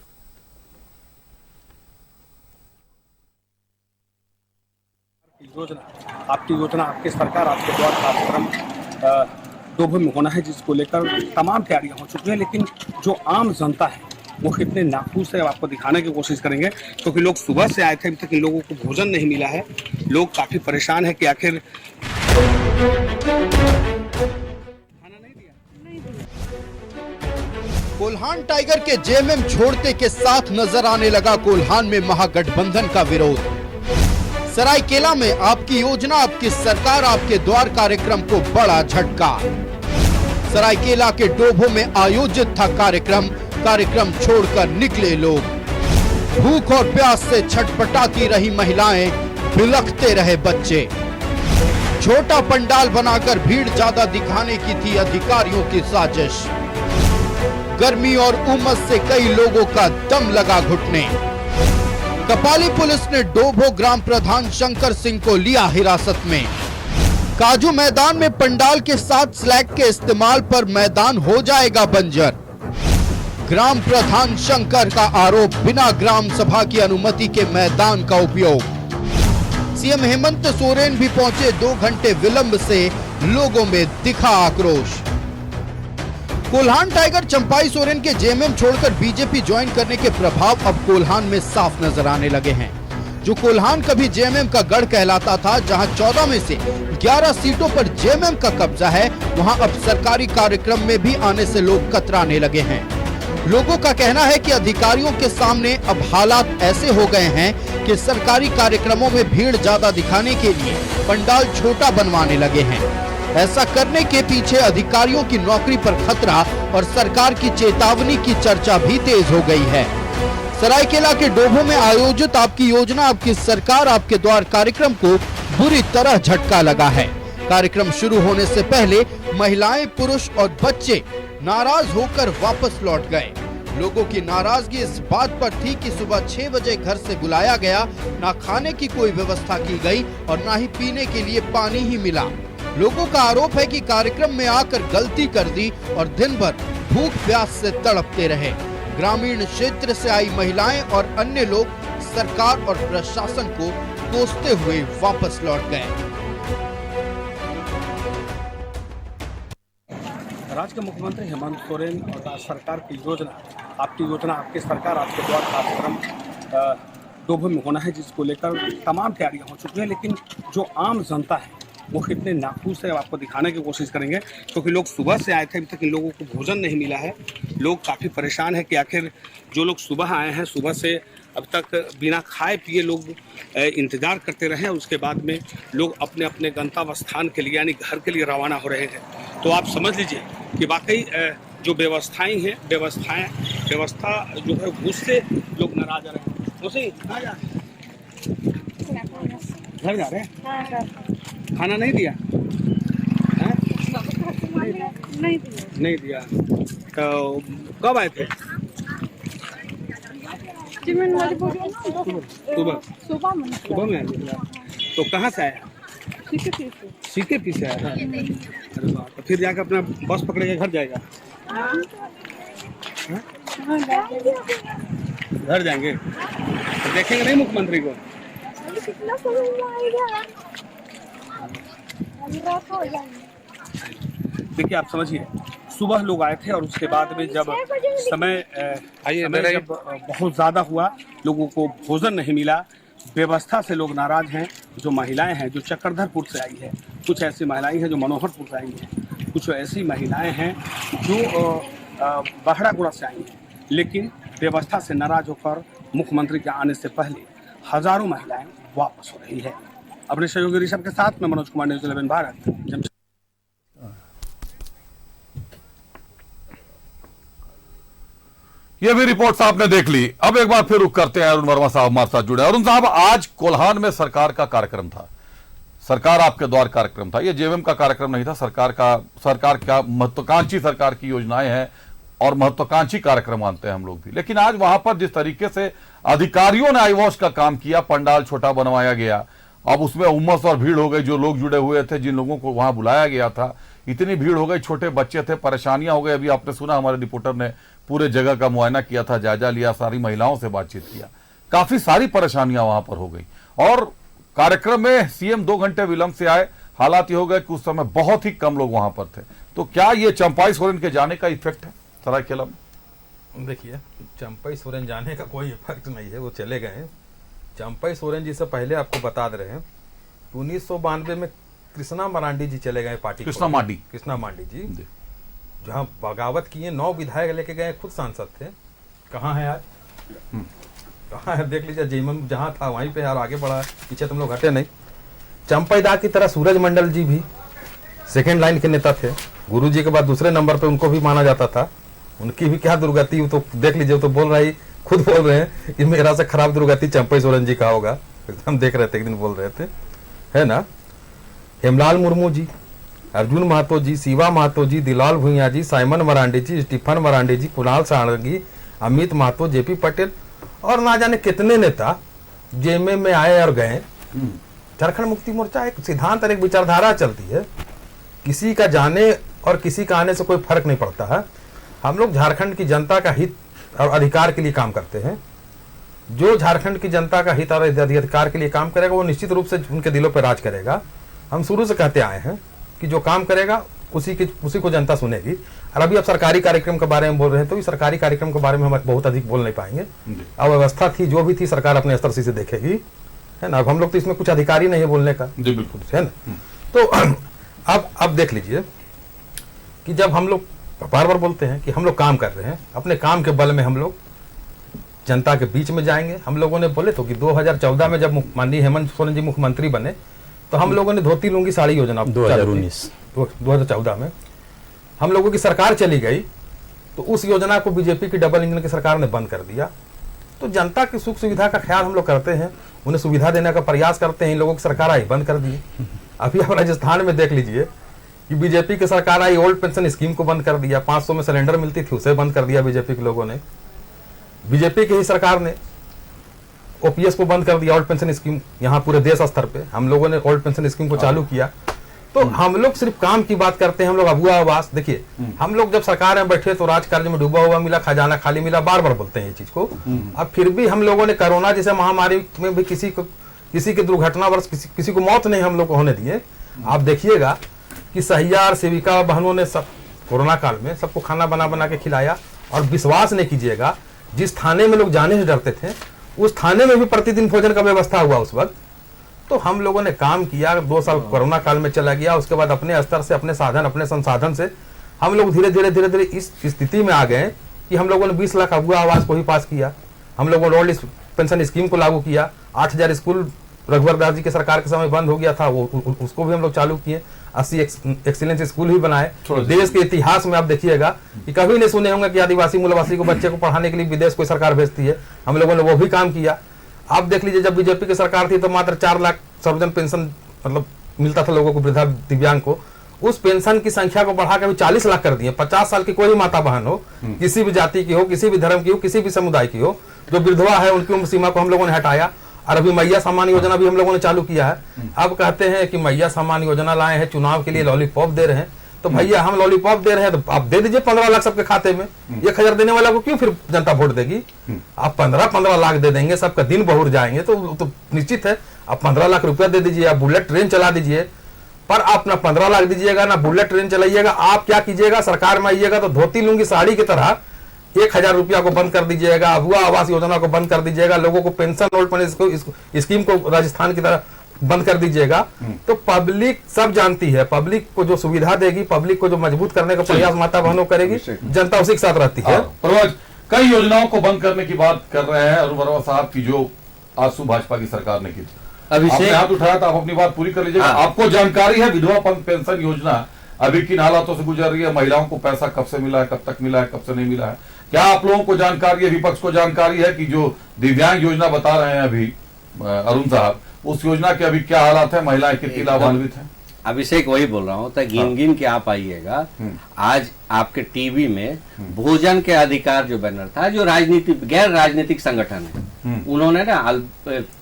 [SPEAKER 10] आपकी योजना आपकी सरकार आपके द्वार कार्यक्रम डोभे में होना है, जिसको लेकर तमाम तैयारियां हो चुकी हैं। लेकिन जो आम जनता है वो कितने नाखुश है आपको दिखाने की कोशिश करेंगे, क्योंकि लोग सुबह से आए थे, अभी तक इन लोगों को भोजन नहीं मिला है। लोग काफी परेशान है कि आखिर
[SPEAKER 11] कोल्हान टाइगर के जेएमएम छोड़ते के साथ नजर आने लगा कोल्हान में महागठबंधन का विरोध। सरायकेला में आपकी योजना आपकी सरकार आपके द्वार कार्यक्रम को बड़ा झटका। सरायकेला के डोभो में आयोजित था कार्यक्रम छोड़कर निकले लोग। भूख और प्यास से छटपटाती रही महिलाएं, बिलखते रहे बच्चे। छोटा पंडाल बनाकर भीड़ ज्यादा दिखाने की थी अधिकारियों की साजिश। गर्मी और उमस से कई लोगों का दम लगा घुटने। कपाली पुलिस ने डोभो ग्राम प्रधान शंकर सिंह को लिया हिरासत में। काजू मैदान में पंडाल के साथ स्लैग के इस्तेमाल पर मैदान हो जाएगा बंजर। ग्राम प्रधान शंकर का आरोप, बिना ग्राम सभा की अनुमति के मैदान का उपयोग। सीएम हेमंत सोरेन भी पहुंचे, 2 घंटे विलंब से लोगों में दिखा आक्रोश। कोल्हान टाइगर चंपाई सोरेन के जेएमएम छोड़कर बीजेपी ज्वाइन करने के प्रभाव अब कोल्हान में साफ नजर आने लगे हैं। जो कोल्हान कभी जेएमएम का गढ़ कहलाता था, जहां 14 में से 11 सीटों पर जेएमएम का कब्जा है, वहां अब सरकारी कार्यक्रम में भी आने से लोग कतराने लगे हैं। लोगों का कहना है कि अधिकारियों के सामने अब हालात ऐसे हो गए हैं कि सरकारी कार्यक्रमों में भीड़ ज्यादा दिखाने के लिए पंडाल छोटा बनवाने लगे हैं। ऐसा करने के पीछे अधिकारियों की नौकरी पर खतरा और सरकार की चेतावनी की चर्चा भी तेज हो गई है। सरायकेला के डोभो में आयोजित आपकी योजना आपकी सरकार आपके द्वार कार्यक्रम को बुरी तरह झटका लगा है। कार्यक्रम शुरू होने से पहले महिलाएं, पुरुष और बच्चे नाराज होकर वापस लौट गए। लोगों की नाराजगी इस बात पर थी कि सुबह 6 बजे घर से बुलाया गया, ना खाने की कोई व्यवस्था की गई और ना ही पीने के लिए पानी ही मिला। लोगों का आरोप है कि कार्यक्रम में आकर गलती कर दी और दिन भर भूख प्यास से तड़पते रहे। ग्रामीण क्षेत्र से आई महिलाएं और अन्य लोग सरकार और प्रशासन को कोसते हुए वापस लौट गए।
[SPEAKER 10] राज्य के मुख्यमंत्री हेमंत सोरेन और सरकार की योजना आपकी सरकार आपके द्वार कार्यक्रम डोभे में होना है, जिसको लेकर तमाम तैयारियां हो चुकी हैं। लेकिन जो आम जनता है वो कितने नाखुश है आपको दिखाने की कोशिश करेंगे, क्योंकि लोग सुबह से आए थे, अभी तक इन लोगों को भोजन नहीं मिला है। लोग काफ़ी परेशान है कि आखिर जो लोग सुबह आए हैं, सुबह से अब तक बिना खाए पिए लोग इंतज़ार करते रहे। उसके बाद में लोग अपने अपने गंतव्य स्थान के लिए यानी घर के लिए रवाना हो रहे हैं। तो आप समझ लीजिए कि वाकई जो व्यवस्था जो है उससे लोग नाराज आ रहे हैं। उसे कहाँ जा रहे हैं? घर जा रहे हैं? खाना नहीं दिया? नहीं दिया। तो कब आए थे? सुबह में आए थे। तो कहाँ से आए? सीके से आया। अरे वाह, तो फिर जाकर अपना बस पकड़ के घर जाएगा? घर जाएंगे तो देखेंगे नहीं मुख्यमंत्री को? देखिए आप समझिए, सुबह लोग आए थे और उसके बाद में जब समय जब बहुत ज़्यादा हुआ, लोगों को भोजन नहीं मिला, व्यवस्था से लोग नाराज हैं। जो महिलाएं हैं जो चक्रधरपुर से आई है, कुछ ऐसी महिलाएं हैं जो मनोहरपुर से आई हैं, कुछ ऐसी महिलाएं हैं जो बहड़ागुड़ा से आई हैं। लेकिन व्यवस्था से नाराज होकर मुख्यमंत्री के आने से पहले हजारों महिलाएं वापस हो रही है। अपने सहयोगी ऋषभ के साथ में मनोज कुमार, न्यूज़ 11 भारत।
[SPEAKER 1] ये भी रिपोर्ट्स आपने देख ली। अब एक बार फिर रुख करते हैं, अरुण वर्मा साहब हमारे साथ जुड़े। अरुण साहब, आज कोल्हान में सरकार का कार्यक्रम था, सरकार आपके द्वार कार्यक्रम था। ये जेएमएम का कार्यक्रम नहीं था, सरकार का महत्वाकांक्षी सरकार की योजनाएं हैं, और महत्वाकांक्षी कार्यक्रम मानते हैं हम लोग भी। लेकिन आज वहां पर जिस तरीके से अधिकारियों ने आई वॉश का काम किया, पंडाल छोटा बनवाया गया, अब उसमें उमस और भीड़ हो गई। जो लोग जुड़े हुए थे, जिन लोगों को वहां बुलाया गया था, इतनी भीड़ हो गई, छोटे बच्चे थे, परेशानियां हो गई। अभी आपने सुना, हमारे रिपोर्टर ने पूरे जगह का मुआयना किया था, जायजा लिया, सारी महिलाओं से बातचीत किया, काफी सारी परेशानियां वहां पर हो गई। और कार्यक्रम में सीएम 2 घंटे विलंब से आए। हालात ये हो गए कि उस समय बहुत ही कम लोग वहां पर थे। तो क्या ये चंपाई सोरेन के जाने का इफेक्ट है सरायकेला में?
[SPEAKER 6] देखिए, चंपाई सोरेन जाने का कोई इफेक्ट नहीं है, वो चले गए हैं। चंपाई सोरेन जी से पहले आपको बता दे रहे हैं, 1992 में कृष्णा मरांडी जी चले गए पार्टी। कृष्णा मांडी जी जहां बगावत किए, 9 विधायक लेके गए, खुद सांसद थे। कहाँ है आज? कहाँ है? देख लीजिए, जेएमएम जहां था वहीं पे यार आगे बढ़ा, पीछे तुम लोग हटे नहीं। चंपाई दा की तरह सूरज मंडल जी भी सेकेंड लाइन के नेता थे। गुरु जी के बाद दूसरे नंबर पे उनको भी माना जाता था। उनकी भी क्या दुर्गति, तो देख लीजिए, तो बोल रही, खुद बोल रहे हैं कि मेरा से खराब दुर्गति चंपाई सोरेन जी का होगा। हम देख रहे थे, एक दिन बोल रहे थे, है ना। हेमलाल मुर्मू जी, अर्जुन महतो जी, शिवा महतो जी, दिलाल भुइया जी, साइमन मरांडी जी, स्टीफन मरांडी जी, कुणाल सारंगी, अमित महतो, जेपी पटेल और ना जाने कितने नेता जेएमएम में आए और गए। झारखंड मुक्ति मोर्चा एक सिद्धांत और एक विचारधारा चलती है, किसी का जाने और किसी का आने से कोई फर्क नहीं पड़ता है। हम लोग झारखंड की जनता का हित और अधिकार के लिए काम करते हैं। जो झारखंड की जनता का हित और अधिकार के लिए काम करेगा, वो निश्चित रूप से उनके दिलों पर राज करेगा। हम शुरू से कहते आए हैं कि जो काम करेगा उसी को जनता सुनेगी। और अभी आप सरकारी कार्यक्रम के बारे में बोल रहे हैं, तो इस सरकारी कार्यक्रम के बारे में हम बहुत अधिक बोल नहीं पाएंगे। अव्यवस्था थी, जो भी थी, सरकार अपने स्तर से देखेगी, है ना। अब हम लोग तो इसमें कुछ अधिकारी नहीं है बोलने का,
[SPEAKER 1] जी बिल्कुल,
[SPEAKER 6] है ना। तो अब देख लीजिए कि जब हम लोग बार बार बोलते हैं कि हम लोग काम कर रहे हैं, अपने काम के बल में हम लोग जनता के बीच में जाएंगे। हम लोगों ने बोले तो कि 2014 में जब माननीय हेमंत सोरेन जी मुख्यमंत्री बने, तो हम लोगों ने धोती लुंगी साड़ी योजना 2014 में हम लोगों की सरकार चली गई, तो उस योजना को बीजेपी की डबल इंजन की सरकार ने बंद कर दिया। तो जनता की सुख सुविधा का ख्याल हम लोग करते हैं, उन्हें सुविधा देने का प्रयास करते हैं। इन लोगों की सरकार आई, बंद कर दी। अभी आप राजस्थान में देख लीजिए कि बीजेपी की सरकार आई, ओल्ड पेंशन स्कीम को बंद कर दिया। 500 में सिलेंडर मिलती थी, उसे बंद कर दिया बीजेपी के लोगों ने। बीजेपी की ही सरकार ने ओपीएस को बंद कर दिया, ओल्ड पेंशन स्कीम, यहाँ पूरे देश स्तर पे हम लोगों ने ओल्ड पेंशन स्कीम को चालू किया। तो हम लोग सिर्फ काम की बात करते हैं। हम लोग अबुआ आवास, देखिए, हम लोग जब सरकार में बैठे तो राजकार्य में डूबा हुआ मिला, खजाना खाली मिला, बार बार बोलते हैं ये चीज को। अब फिर भी हम लोगों ने कोरोना जैसे महामारी में भी किसी की दुर्घटनावश किसी को मौत नहीं हम लोग को होने दिए। आप देखिएगा कि सहिया और सेविका बहनों ने सब कोरोना काल में सबको खाना बना बना के खिलाया। और विश्वास नहीं कीजिएगा, जिस थाने में लोग जाने से डरते थे, उस थाने में भी प्रतिदिन भोजन का व्यवस्था हुआ उस वक्त। तो हम लोगों ने काम किया। 2 साल कोरोना काल में चला गया। उसके बाद अपने स्तर से, अपने साधन, अपने संसाधन से हम लोग धीरे धीरे इस स्थिति में आ गए कि हम लोगों ने 20 लाख अबुआ आवास को ही पास किया। हम लोगों ने ओल्ड पेंशन स्कीम को लागू किया। 8000 स्कूल रघुवर दास जी के सरकार के समय बंद हो गया था, वो उसको भी हम लोग चालू किए। 80 एक्सीलेंस स्कूल भी बनाए। देश के इतिहास में आप देखिएगा कि कभी नहीं सुने होंगे कि आदिवासी मूलवासी को बच्चे को पढ़ाने के लिए विदेश कोई सरकार भेजती है। हम लोगों ने वो भी काम किया। आप देख लीजिए, जब बीजेपी की सरकार थी तो मात्र 4 लाख सर्वजन पेंशन मतलब मिलता था लोगों को, वृद्धा दिव्यांग को। उस पेंशन की संख्या को बढ़ा कर 40 लाख कर दिए। 50 साल की कोई भी माता बहन हो, किसी भी जाति की हो, किसी भी धर्म की हो, किसी भी समुदाय की हो, जो विधवा है, उनकी उम्र सीमा को हम लोगों ने हटाया। और अभी मैया सम्मान योजना भी हम लोगों ने चालू किया है। अब कहते हैं कि मैया सम्मान योजना लाए हैं, चुनाव के लिए लॉलीपॉप दे रहे हैं। तो भैया, हम लॉलीपॉप दे रहे हैं तो आप दे दीजिए 15 लाख सबके खाते में। 1000 देने वाला को क्यों फिर जनता वोट देगी? आप 15 लाख दे देंगे, सबका दिन बहुर जाएंगे, तो निश्चित है आप 15 लाख रुपया दे दीजिए, आप बुलेट ट्रेन चला दीजिए। पर आप ना 15 लाख दीजिएगा, ना बुलेट ट्रेन चलाइएगा। आप क्या कीजिएगा, सरकार में आइएगा तो धोती लुंगी साड़ी की तरह 1000 रुपया को बंद कर दीजिएगा, अबुआ आवास योजना को बंद कर दीजिएगा, लोगों को पेंशन ओल्ड पेंशन स्कीम को राजस्थान की तरह बंद कर दीजिएगा। तो पब्लिक सब जानती है, पब्लिक को जो सुविधा देगी, पब्लिक को जो मजबूत करने का प्रयास माता बहनों करेगी, जनता उसी के साथ रहती है।
[SPEAKER 1] कई योजनाओं को बंद करने की बात कर रहे हैं अरुण वर्मा साहब की, जो आजसू भाजपा की सरकार ने की थी। आपने हाथ उठाया था, आप अपनी बात पूरी कर लीजिएगा। आपको जानकारी है विधवा पेंशन योजना अभी किन हालातों से गुजर रही है? महिलाओं को पैसा कब से मिला है, कब तक मिला है, कब से नहीं मिला है? क्या आप लोगों को जानकारी है, विपक्ष को जानकारी है कि जो दिव्यांग योजना बता रहे हैं अभी अरुण साहब, उस योजना के अभी क्या हालात है? महिलाएं कितनी लाभान्वित हैं?
[SPEAKER 9] अभिषेक वही बोल रहा हूँ, तो गिन गिन के आप आइएगा। आज आपके टीवी में भोजन के अधिकार जो बैनर था, जो राजनीतिक गैर राजनीतिक संगठन है, उन्होंने ना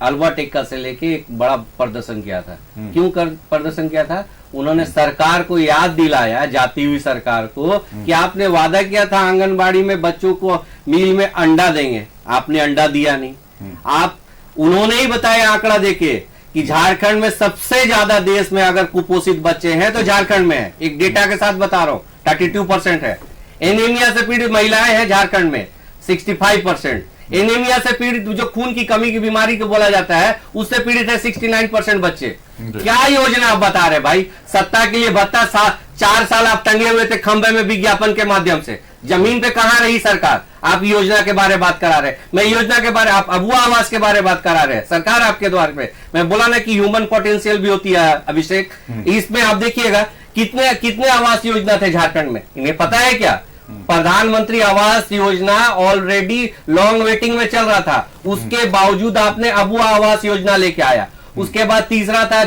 [SPEAKER 9] अल्बर्ट एक्का से लेके एक बड़ा प्रदर्शन किया था। क्यों प्रदर्शन किया था? उन्होंने सरकार को याद दिलाया, जाती हुई सरकार को, कि आपने वादा किया था आंगनबाड़ी में बच्चों को मील में अंडा देंगे, आपने अंडा दिया नहीं। उन्होंने ही बताया आंकड़ा देके कि झारखंड में सबसे ज्यादा देश में अगर कुपोषित बच्चे हैं तो झारखंड में है। एक डेटा के साथ बता रहा हूं, 32% है। एनीमिया से पीड़ित महिलाएं हैं झारखंड में 65%। एनीमिया से पीड़ित, जो खून की कमी की बीमारी को बोला जाता है, उससे पीड़ित है 69% बच्चे। क्या योजना आप बता रहे भाई? सत्ता के लिए भत्ता 4 साल आप टंगे हुए थे खंबे में विज्ञापन के माध्यम से। जमीन पे कहां रही सरकार? आप योजना के बारे में बात करा रहे, मैं योजना के बारे, आप अबुआ आवास के बारे में बात करा रहे हैं। सरकार आपके द्वार पे, मैं बोला ना कि ह्यूमन पोटेंशियल भी होती है अभिषेक। इसमें आप देखिएगा कितने आवास योजना थे झारखंड में, इन्हें पता है क्या? प्रधानमंत्री Awas Yojana already long waiting में चल रहा था, उसके बावजूद आपने अबुआ आवास योजना लेके आया। उसके बाद तीसरा था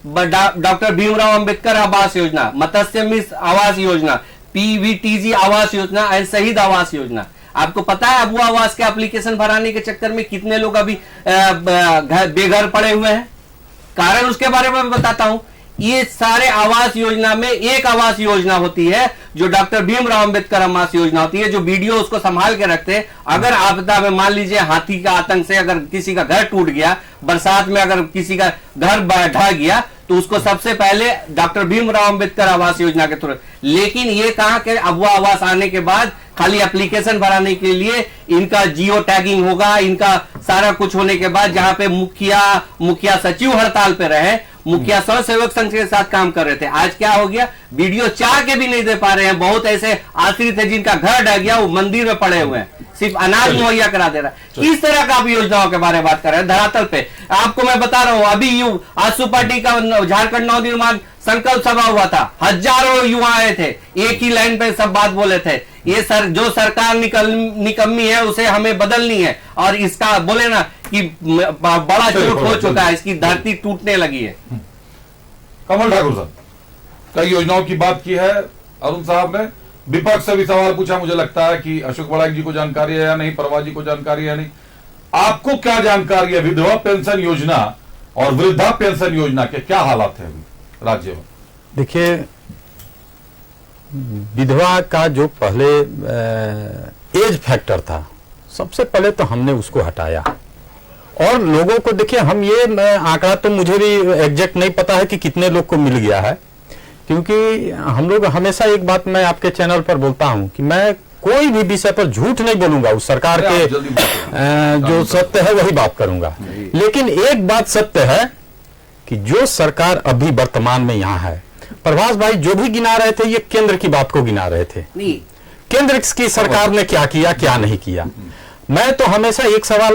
[SPEAKER 9] doctor Bhimrao Ambedkar Awas Yojana, Matsya Mitra Awas Yojana, PVTG Awas Yojana and शहीद आवास योजना। आपको पता है अबुआ आवास के एप्लीकेशन भराने के चक्कर में कितने लोग अभी बेघर पड़े हुए हैं? कारण उसके बारे में मैं बताता हूं। ये सारे आवास योजना में एक आवास योजना होती है जो डॉक्टर भीमराव अंबेडकर आवास योजना होती है, जो बीडीओ उसको संभाल के रखते हैं। अगर आपदा में मान लीजिए हाथी का आतंक से अगर किसी का घर टूट गया, बरसात में अगर किसी का घर ढह गया, तो उसको सबसे पहले डॉक्टर भीमराव अंबेडकर आवास योजना के थ्रू। लेकिन ये कहा कि अबुआ आवास आने के बाद खाली एप्लीकेशन भराने के लिए इनका जियो टैगिंग होगा, इनका सारा कुछ होने के बाद जहां पे मुखिया सचिव हड़ताल पे रहे, मुखिया स्वयं सेवक संघ के साथ काम कर रहे थे। आज क्या हो गया? वीडियो चाह के भी नहीं दे पा रहे हैं। बहुत ऐसे आश्रित है जिनका घर ढह गया, वो मंदिर में पड़े हुए हैं, सिर्फ अनाज मुहैया करा दे रहा है। इस तरह का आप योजनाओं के बारे में बात कर रहे हैं धरातल पे। आपको मैं बता रहा हूं, अभी आजसू पार्टी का झारखंड नवनिर्माण संकल्प सभा हुआ था, हजारों युवा आए थे, एक ही लाइन पे सब बात बोले थे। ये जो सरकार निकम्मी है उसे हमें बदलनी है, और इसका बोले ना कि बड़ा चोट हो चुका है, इसकी धरती टूटने लगी है।
[SPEAKER 1] कमल ठाकुर साहब, कई योजनाओं की बात की है अरुण साहब ने, विपक्ष से भी सवाल पूछा। मुझे लगता है कि अशोक बड़ाई जी को जानकारी है या नहीं, परवा जी को जानकारी है नहीं, आपको क्या जानकारी है? विधवा पेंशन योजना और वृद्धा पेंशन योजना के क्या हालात है अभी राज्य में?
[SPEAKER 8] देखिए, विधवा का जो पहले एज फैक्टर था, सबसे पहले तो हमने उसको हटाया। और लोगों को देखिए, हम ये आंकड़ा तो मुझे भी एग्जैक्ट नहीं पता है कि कितने लोग को मिल गया है, क्योंकि हम लोग हमेशा एक बात मैं आपके चैनल पर बोलता हूं कि मैं कोई भी विषय पर झूठ नहीं बोलूंगा, उस सरकार के जो सत्य है वही बात करूंगा। लेकिन एक बात सत्य है कि जो सरकार अभी वर्तमान में यहाँ है, प्रभास भाई जो भी गिना रहे थे, ये केंद्र की बात को गिना रहे थे। केंद्र की सरकार ने क्या किया, क्या नहीं किया। मैं तो हमेशा एक सवाल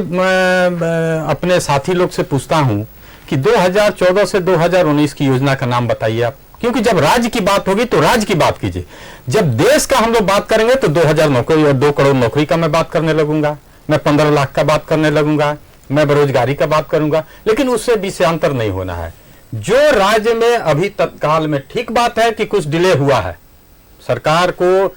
[SPEAKER 8] अपने साथी लोग से पूछता हूं कि 2014 से 2019 की योजना का नाम बताइए आप, क्योंकि जब राज्य की बात होगी तो राज्य की बात कीजिए। जब देश का हम लोग बात करेंगे तो 2000 नौकरी और 2 करोड़ नौकरी का मैं बात करने लगूंगा, मैं 15 लाख का बात करने लगूंगा, मैं बेरोजगारी का बात करूंगा। लेकिन उससे विषयांतर नहीं होना है। जो राज्य में अभी तत्काल में ठीक बात है कि कुछ डिले हुआ है, सरकार को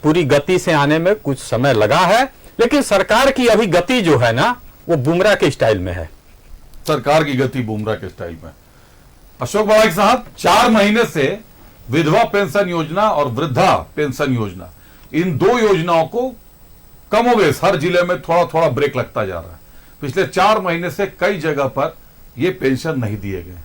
[SPEAKER 8] पूरी गति से आने में कुछ समय लगा है, लेकिन सरकार की अभी गति जो है ना, वो बुमराह के स्टाइल में है।
[SPEAKER 1] सरकार की गति बुमराह के स्टाइल में। अशोक बड़ाई साहब, 4 महीने से विधवा पेंशन योजना और वृद्धा पेंशन योजना, इन 2 योजनाओं को कमोबेश हर जिले में थोड़ा थोड़ा ब्रेक लगता जा रहा है। पिछले 4 महीने से कई जगह पर ये पेंशन नहीं दिए गए।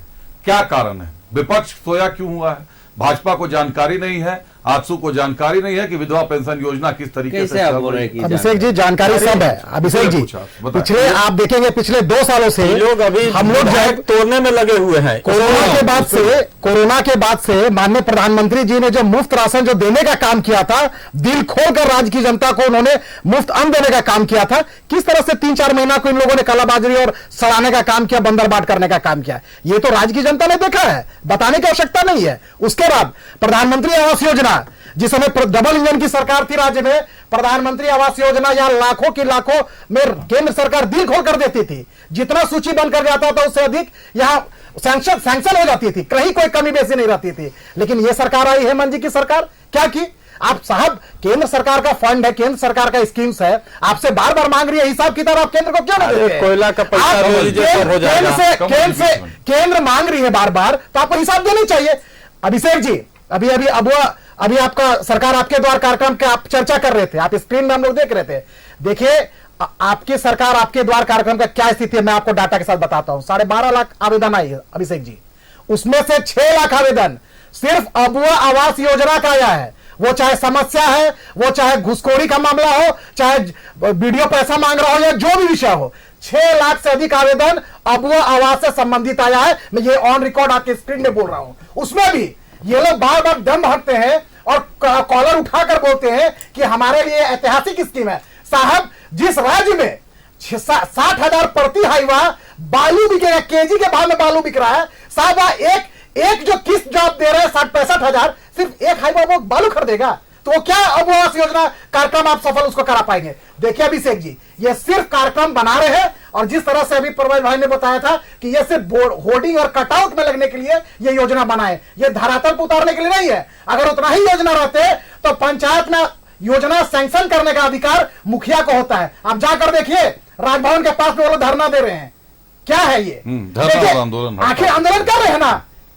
[SPEAKER 1] क्या कारण है? विपक्ष सोया क्यों हुआ है? भाजपा को जानकारी नहीं है, आजसू को जानकारी नहीं है कि विधवा पेंशन योजना किस तरीके से चल रही है।
[SPEAKER 7] अभिषेक जी, जानकारी सब है। अभिषेक जी, पिछले आप देखेंगे पिछले 2 सालों से
[SPEAKER 8] लोग अभी
[SPEAKER 7] हम लोग
[SPEAKER 8] तोड़ने में लगे हुए हैं।
[SPEAKER 7] कोरोना के बाद से माननीय प्रधानमंत्री जी ने जो मुफ्त राशन जो देने का काम किया था, दिल खोलकर राज्य की जनता को उन्होंने मुफ्त अन्न देने का काम किया था। किस तरह से 3-4 महीना को इन लोगों ने कालाबाजारी और सड़ाने का काम किया, बंदरबाट करने का काम किया, ये तो राज्य की जनता ने देखा है, बताने की आवश्यकता नहीं है। उसके बाद प्रधानमंत्री आवास योजना, जिस समय डबल इंजन की सरकार थी राज्य में, प्रधानमंत्री आवास योजना यहां लाखों की लाखों में केंद्र सरकार दिल खोल कर देती थी। जितना सूची बंद कर जाता था उससे अधिक यहां सैंक्शन हो जाती थी, कहीं कोई कमी बेसी नहीं रहती थी। लेकिन ये सरकार आई, हेमंत जी की सरकार, क्या की? आप साहब केंद्र सरकार का फंड है, केंद्र सरकार का स्कीम्स है, आपसे बार बार मांग रही है, हिसाब किताब आप केंद्र को क्यों नहीं देते?
[SPEAKER 8] कोयला का पैसा दे दीजिए, सब हो जाएगा।
[SPEAKER 7] केंद्र मांग रही है बार बार, तो आपको हिसाब देनी चाहिए। अभिषेक जी, अभी आपका सरकार आपके द्वार कार्यक्रम के आप चर्चा कर रहे थे, आप स्क्रीन में हम लोग देख रहे थे। देखिए आपकी सरकार आपके द्वार कार्यक्रम का क्या स्थिति है, मैं आपको डाटा के साथ बताता हूं। 12.5 लाख आवेदन आई है अभिषेक जी, उसमें से 6 लाख आवेदन सिर्फ अबुआ आवास योजना का आया है। वो चाहे समस्या है, वो चाहे घुसखोरी का मामला हो, चाहे वीडियो पैसा मांग रहा हो, या जो भी विषय हो, 6 लाख से अधिक आवेदन अबुआ आवास से संबंधित आया है। मैं ये ऑन रिकॉर्ड आपके स्क्रीन में बोल रहा हूं। उसमें भी ये लोग बार बार दम हटते हैं और कॉलर उठाकर बोलते हैं कि हमारे लिए ऐतिहासिक स्कीम है। साहब, जिस राज्य में 60,000 प्रति हाईवा बालू बिकेगा, केजी के भाव में बालू बिक रहा है, साहब एक जो किस्त जो आप दे रहे हैं 60-65,000, सिर्फ एक हाईवा वो बालू खरीदेगा, तो वो क्या अब आवास योजना कार्यक्रम आप सफल उसको करा पाएंगे? देखिए अभिषेक जी, ये सिर्फ कार्यक्रम बना रहे हैं, और जिस तरह से अभी प्रभात भाई ने बताया था कि ये सिर्फ होर्डिंग और कटआउट में लगने के लिए ये योजना बनाए, ये धरातल पर उतारने के लिए नहीं है। अगर उतना ही योजना रहते तो पंचायत में योजना सैंक्शन करने का अधिकार मुखिया को होता है। आप जाकर देखिए, राजभवन के पास में वो लोग धरना दे रहे हैं। क्या है ये?
[SPEAKER 1] आंदोलन,
[SPEAKER 7] आखिर आंदोलन कर रहे हैं ना,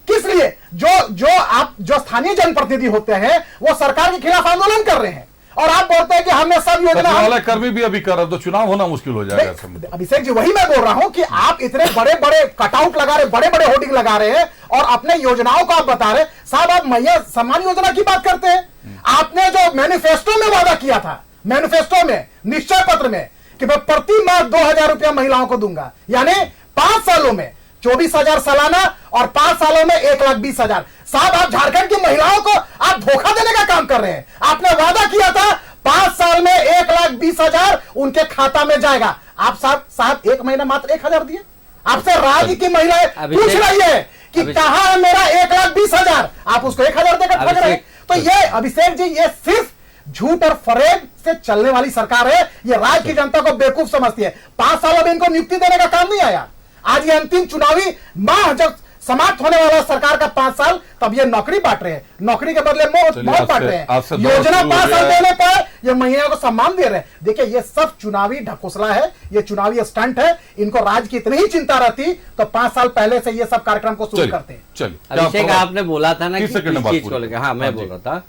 [SPEAKER 7] किस लिए? जो स्थानीय जनप्रतिनिधि होते हैं वो सरकार के खिलाफ आंदोलन कर रहे हैं, और आप बोलते हैं कि हमने सब योजना,
[SPEAKER 1] कर्मी भी अभी कर रहे, तो चुनाव होना मुश्किल हो जाएगा।
[SPEAKER 7] अभिषेक जी, वही मैं बोल रहा हूं कि आप इतने बड़े बड़े कटआउट लगा रहे, बड़े बड़े होर्डिंग लगा रहे हैं, और अपने योजनाओं को आप बता रहे। साहब, आप मैया सम्मान योजना की बात करते हैं। आपने जो मैनिफेस्टो में वादा किया था, मैनिफेस्टो में, निश्चय पत्र में, कि मैं प्रति माह 2,000 रुपया महिलाओं को दूंगा, यानी 5 सालों में 24,000 सालाना, और 5 सालों में 1,20,000। साहब, आप झारखंड की महिलाओं को आप धोखा देने का काम कर रहे हैं। आपने वादा किया था 5 साल में 1,20,000 उनके खाता में जाएगा। आप साहब 1 महीना मात्र 1,000 दिए। आपसे राज्य की महिलाएं पूछ रही है कि कहां है मेरा 1,20,000, आप उसको 1,000 देकर ठग रहे हैं। तो ये अभिषेक जी, ये सिर्फ झूठ और फरेब से चलने वाली सरकार है। ये राज्य की जनता को बेवकूफ समझती है। 5 सालों में इनको नियुक्ति देने का काम नहीं आया। आज ये अंतिम चुनावी माह जब समाप्त होने वाला सरकार का 5 साल, तब ये नौकरी बांट रहे हैं, नौकरी के बदले मौत बांट रहे हैं। योजना 5 साल देने पर ये महिलाओं को सम्मान दे रहे हैं। देखिए, ये सब चुनावी ढकोसला है, ये चुनावी स्टंट है। इनको राज्य की इतनी ही चिंता रहती तो 5 साल पहले से ये सब कार्यक्रम को शुरू करते हैं।
[SPEAKER 9] चलिए, अभिषेक, आपने बोला था ना कि चीज को लेकर, हाँ मैं बोल रहा था।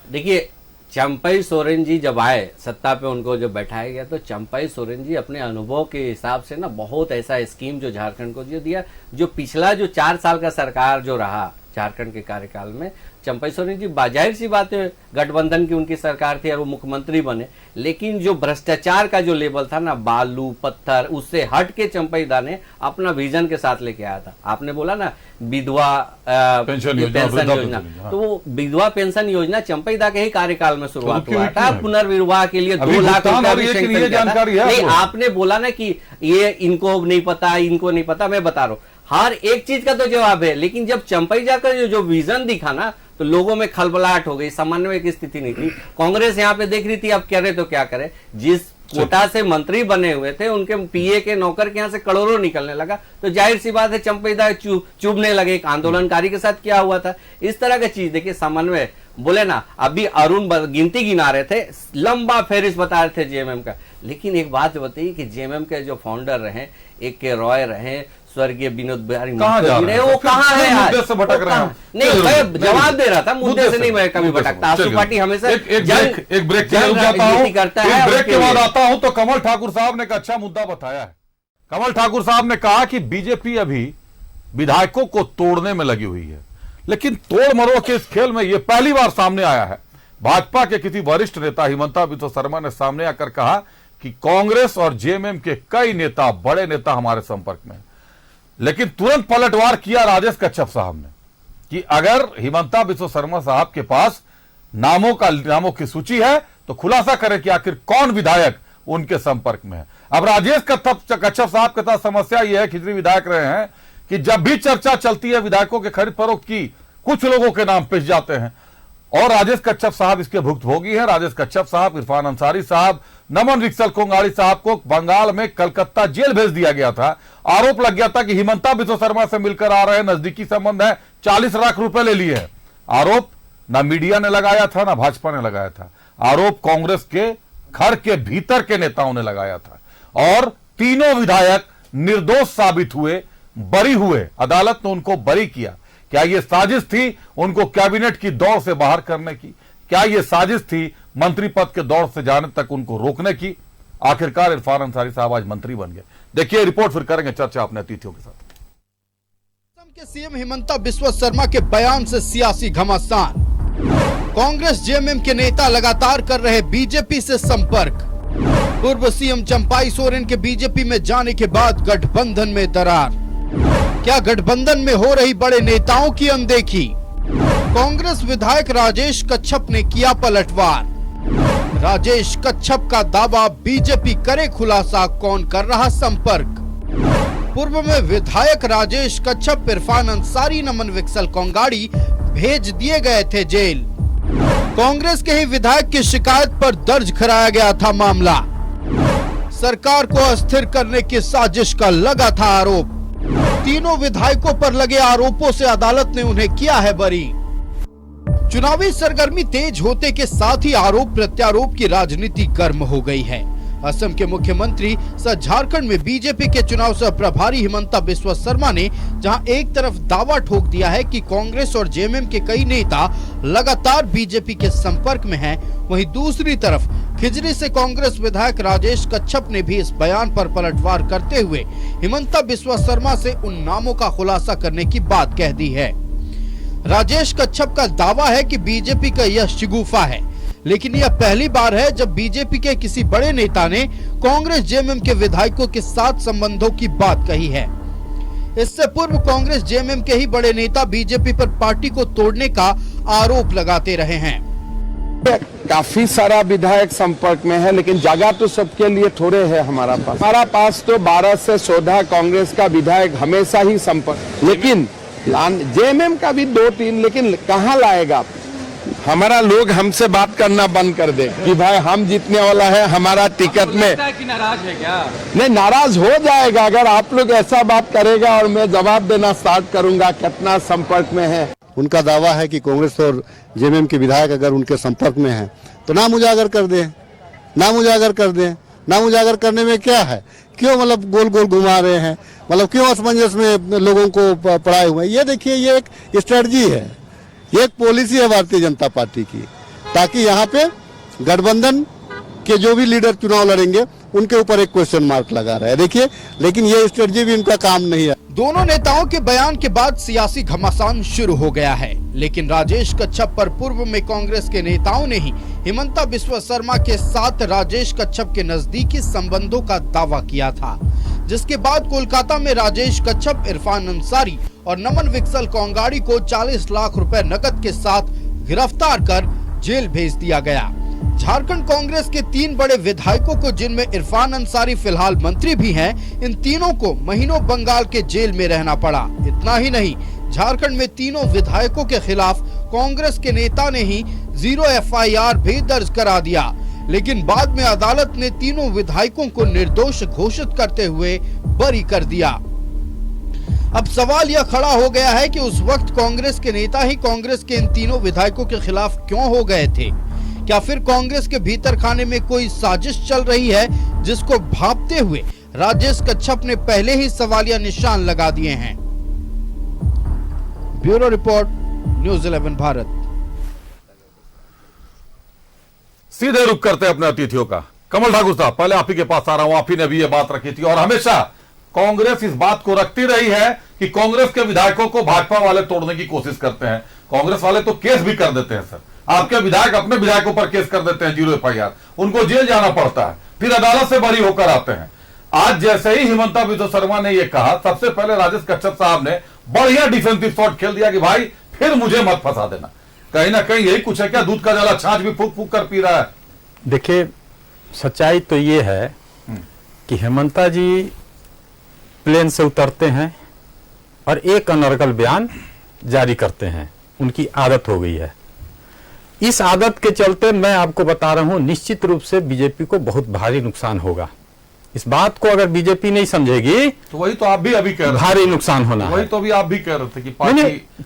[SPEAKER 9] देखिए, चंपई सोरेन जी जब आए सत्ता पे, उनको जब बैठाया गया, तो चंपई सोरेन जी अपने अनुभव के हिसाब से ना बहुत ऐसा स्कीम जो झारखंड को जो दिया, जो पिछला जो 4 साल का सरकार जो रहा झारखंड के कार्यकाल में, चंपई सोरेन जी जाहिर सी बात है गठबंधन की उनकी सरकार थी और वो मुख्यमंत्री बने, लेकिन जो भ्रष्टाचार का जो लेवल था ना, बालू पत्थर, उससे हट के चंपई दा ने अपना विजन के साथ लेके आया था। आपने बोला ना विधवा पेंशन योजना, तो वो विधवा पेंशन योजना चंपई दा के ही कार्यकाल में शुरुआत हुआ था। पुनर्विवाह के लिए 2 लाख रुपया। आपने बोला ना कि ये इनको नहीं पता, इनको नहीं पता, मैं बता रहा हूँ हर एक चीज का तो जवाब है। लेकिन जब चंपई जाकर जो विजन दिखा ना, तो लोगों में खलबलाहट हो गई, समन्वय की स्थिति नहीं थी। कांग्रेस यहाँ पे देख रही थी अब करे तो क्या करे। जिस कोटा से मंत्री बने हुए थे, उनके पीए के नौकर के यहाँ से करोड़ों निकलने लगा, तो जाहिर सी बात है चंपई दा चुभने लगे। एक आंदोलनकारी के साथ क्या हुआ था, इस तरह की चीज। देखिए, समन्वय बोले ना, अभी अरुण गिनती गिना रहे थे, लंबा फेरिस बता रहे थे जेएमएम का। लेकिन एक बात बताइए कि जेएमएम के जो फाउंडर रहे, A.K. रॉय रहे, स्वर्गीय विनोद बिहारी रहे, वो कहाँ है आज?
[SPEAKER 1] मुद्दे से भटक रहे हैं।
[SPEAKER 9] नहीं, मैं जवाब दे रहा था, मुद्दे से नहीं मैं कभी भटकता। आशु पार्टी हमेशा
[SPEAKER 1] एक ब्रेक करता है, ब्रेक के बाद आता हूं। तो कमल ठाकुर साहब ने एक अच्छा मुद्दा बताया है। कमल ठाकुर साहब ने कहा कि बीजेपी अभी विधायकों को तोड़ने में लगी हुई है, लेकिन तोड़ मरोड़ के इस खेल में यह पहली बार सामने आया है। भाजपा के किसी वरिष्ठ नेता हिमंता बिस्वा शर्मा ने सामने आकर कहा कि कांग्रेस और जेएमएम के कई नेता, बड़े नेता हमारे संपर्क में हैं। लेकिन तुरंत पलटवार किया राजेश कच्छप साहब ने कि अगर हिमंता बिस्वा शर्मा साहब के पास नामों की सूची है तो खुलासा करें कि आखिर कौन विधायक उनके संपर्क में है। अब राजेश कच्छप साहब के साथ समस्या यह है, खिजरी विधायक रहे हैं, कि जब भी चर्चा चलती है विधायकों के खरीद फरोख्त की, कुछ लोगों के नाम पिस जाते हैं और राजेश कच्छप साहब इसके भुक्तभोगी हैं। राजेश कच्छप साहब, इरफान अंसारी साहब, नमन विकसल कोंगाड़ी साहब को बंगाल में कलकत्ता जेल भेज दिया गया था। आरोप लग गया था कि हिमंता बिस्वा शर्मा से मिलकर आ रहे नजदीकी संबंध है, 40 लाख रुपए ले लिए हैं। आरोप ना मीडिया ने लगाया था ना भाजपा ने लगाया था, आरोप कांग्रेस के घर के भीतर के नेताओं ने लगाया था और तीनों विधायक निर्दोष साबित हुए, बरी हुए। अदालत ने उनको बरी किया। क्या यह साजिश थी उनको कैबिनेट की दौड़ से बाहर करने की? क्या यह साजिश थी मंत्री पद के दौर से जाने तक उनको रोकने की? आखिरकार इरफान अंसारी साहब आज मंत्री बन गए। देखिए रिपोर्ट, फिर करेंगे चर्चा अपने अतिथियों के साथ।
[SPEAKER 11] असम के सीएम हिमंता बिस्वा शर्मा के बयान से सियासी घमासान। कांग्रेस जेएमएम के नेता लगातार कर रहे बीजेपी से संपर्क। पूर्व सीएम चंपाई सोरेन के बीजेपी में जाने के बाद गठबंधन में दरार। क्या गठबंधन में हो रही बड़े नेताओं की अनदेखी? कांग्रेस विधायक राजेश कच्छप ने किया पलटवार। राजेश कच्छप का दावा, बीजेपी करे खुलासा कौन कर रहा संपर्क। पूर्व में विधायक राजेश कच्छप, इरफान अंसारी, नमन विकसल कोंगाड़ी भेज दिए गए थे जेल। कांग्रेस के ही विधायक की शिकायत पर दर्ज कराया गया था मामला। सरकार को अस्थिर करने की साजिश का लगा था आरोप। तीनों विधायकों पर लगे आरोपों से अदालत ने उन्हें किया है बरी। चुनावी सरगर्मी तेज होते के साथ ही आरोप प्रत्यारोप की राजनीति गर्म हो गई है। असम के मुख्यमंत्री सह झारखंड में बीजेपी के चुनाव सह प्रभारी हिमंता बिस्वा शर्मा ने जहां एक तरफ दावा ठोक दिया है कि कांग्रेस और जेएमएम के कई नेता लगातार बीजेपी के संपर्क में हैं, वहीं दूसरी तरफ खिजरी से कांग्रेस विधायक राजेश कच्छप ने भी इस बयान पर पलटवार करते हुए हिमंता बिस्वा शर्मा से उन नामों का खुलासा करने की बात कह दी है। राजेश कच्छप का दावा है कि बीजेपी का यह शिगुफा है, लेकिन यह पहली बार है जब बीजेपी के किसी बड़े नेता ने कांग्रेस जेएमएम के विधायकों के साथ संबंधों की बात कही है। इससे पूर्व कांग्रेस जेएमएम के ही बड़े नेता बीजेपी पर पार्टी को तोड़ने का आरोप लगाते रहे हैं।
[SPEAKER 5] काफी सारा विधायक संपर्क में है, लेकिन जगह तो सबके लिए थोड़े है। हमारा पास तो 12 से 14 कांग्रेस का विधायक हमेशा ही संपर्क, लेकिन जेएमएम का भी 2-3, लेकिन कहाँ लाएगा? हमारा लोग हमसे बात करना बंद कर दे कि भाई हम जीतने वाला है, हमारा टिकट में
[SPEAKER 12] कि नाराज है क्या?
[SPEAKER 5] नहीं, नाराज हो जाएगा अगर आप लोग ऐसा बात करेगा और मैं जवाब देना स्टार्ट करूंगा कितना संपर्क में है।
[SPEAKER 13] उनका दावा है कि कांग्रेस और जेएमएम के विधायक अगर उनके संपर्क में हैं तो नाम उजागर कर दें, नाम उजागर कर दें। नाम उजागर करने में क्या है? क्यों मतलब गोल गोल घुमा रहे हैं? मतलब क्यों असमंजस में लोगों को पड़ाए हुए हैं? ये देखिए, ये एक स्ट्रेटजी है, ये एक पॉलिसी है भारतीय जनता पार्टी की, ताकि यहाँ पे गठबंधन के जो भी लीडर चुनाव लड़ेंगे उनके ऊपर एक क्वेश्चन मार्क लगा रहा है। देखिए, लेकिन ये स्ट्रेटजी भी इनका काम नहीं है।
[SPEAKER 11] दोनों नेताओं के बयान के बाद सियासी घमासान शुरू हो गया है, लेकिन राजेश कच्छप पर पूर्व में कांग्रेस के नेताओं ने ही हिमंता बिस्वा शर्मा के साथ राजेश कच्छप के नजदीकी संबंधों का दावा किया था, जिसके बाद कोलकाता में राजेश कच्छप, इरफान अंसारी और नमन विकसल कोंगाड़ी को 40 लाख रुपए नकद के साथ गिरफ्तार कर जेल भेज दिया गया। झारखंड कांग्रेस के 3 बड़े विधायकों को, जिनमें इरफान अंसारी फिलहाल मंत्री भी हैं, इन तीनों को महीनों बंगाल के जेल में रहना पड़ा। इतना ही नहीं, झारखंड में तीनों विधायकों के खिलाफ कांग्रेस के नेता ने ही 0 FIR भी दर्ज करा दिया, लेकिन बाद में अदालत ने तीनों विधायकों को निर्दोष घोषित करते हुए बरी कर दिया। अब सवाल यह खड़ा हो गया है कि उस वक्त कांग्रेस के नेता ही कांग्रेस के इन तीनों विधायकों के खिलाफ क्यों हो गए थे? क्या फिर कांग्रेस के भीतर खाने में कोई साजिश चल रही है, जिसको भांपते हुए राजेश कच्छप ने पहले ही सवालिया निशान लगा दिए हैं? Bureau report, news 11 Bharat.
[SPEAKER 1] सीधे रुख करते हैं अपने अतिथियों का। कमल ठाकुर साहब, पहले आप ही के पास आ रहा हूं। आप ही ने भी ये बात रखी थी और हमेशा कांग्रेस इस बात को रखती रही है कि कांग्रेस के विधायकों को भाजपा वाले तोड़ने की कोशिश करते हैं। कांग्रेस वाले तो केस भी कर देते हैं सर, आपके विधायक अपने विधायकों पर केस कर देते हैं, 0 FIR, उनको जेल जाना पड़ता है, फिर अदालत से बरी होकर आते हैं। आज जैसे ही हिमंता बिस्वा शर्मा ने यह कहा, सबसे पहले राजेश कच्छप साहब ने बढ़िया डिफेंसिव शॉट खेल दिया कि भाई फिर मुझे मत फंसा देना। कहीं ना कहीं यही कुछ है क्या? दूध का ज्यादा छाछ भी फूक फूक कर पी रहा है।
[SPEAKER 8] देखिए, सच्चाई तो ये है कि हिमंता जी प्लेन से उतरते हैं और एक अनर्गल बयान जारी करते हैं, उनकी आदत हो गई है। इस आदत के चलते मैं आपको बता रहा हूं, निश्चित रूप से बीजेपी को बहुत भारी नुकसान होगा। इस बात को अगर बीजेपी नहीं समझेगी
[SPEAKER 1] तो वही तो आप भी अभी कह रहे थे,
[SPEAKER 8] भारी नुकसान होना
[SPEAKER 1] वही
[SPEAKER 8] है।
[SPEAKER 1] तो अभी आप भी कह रहे थे कि पार्टी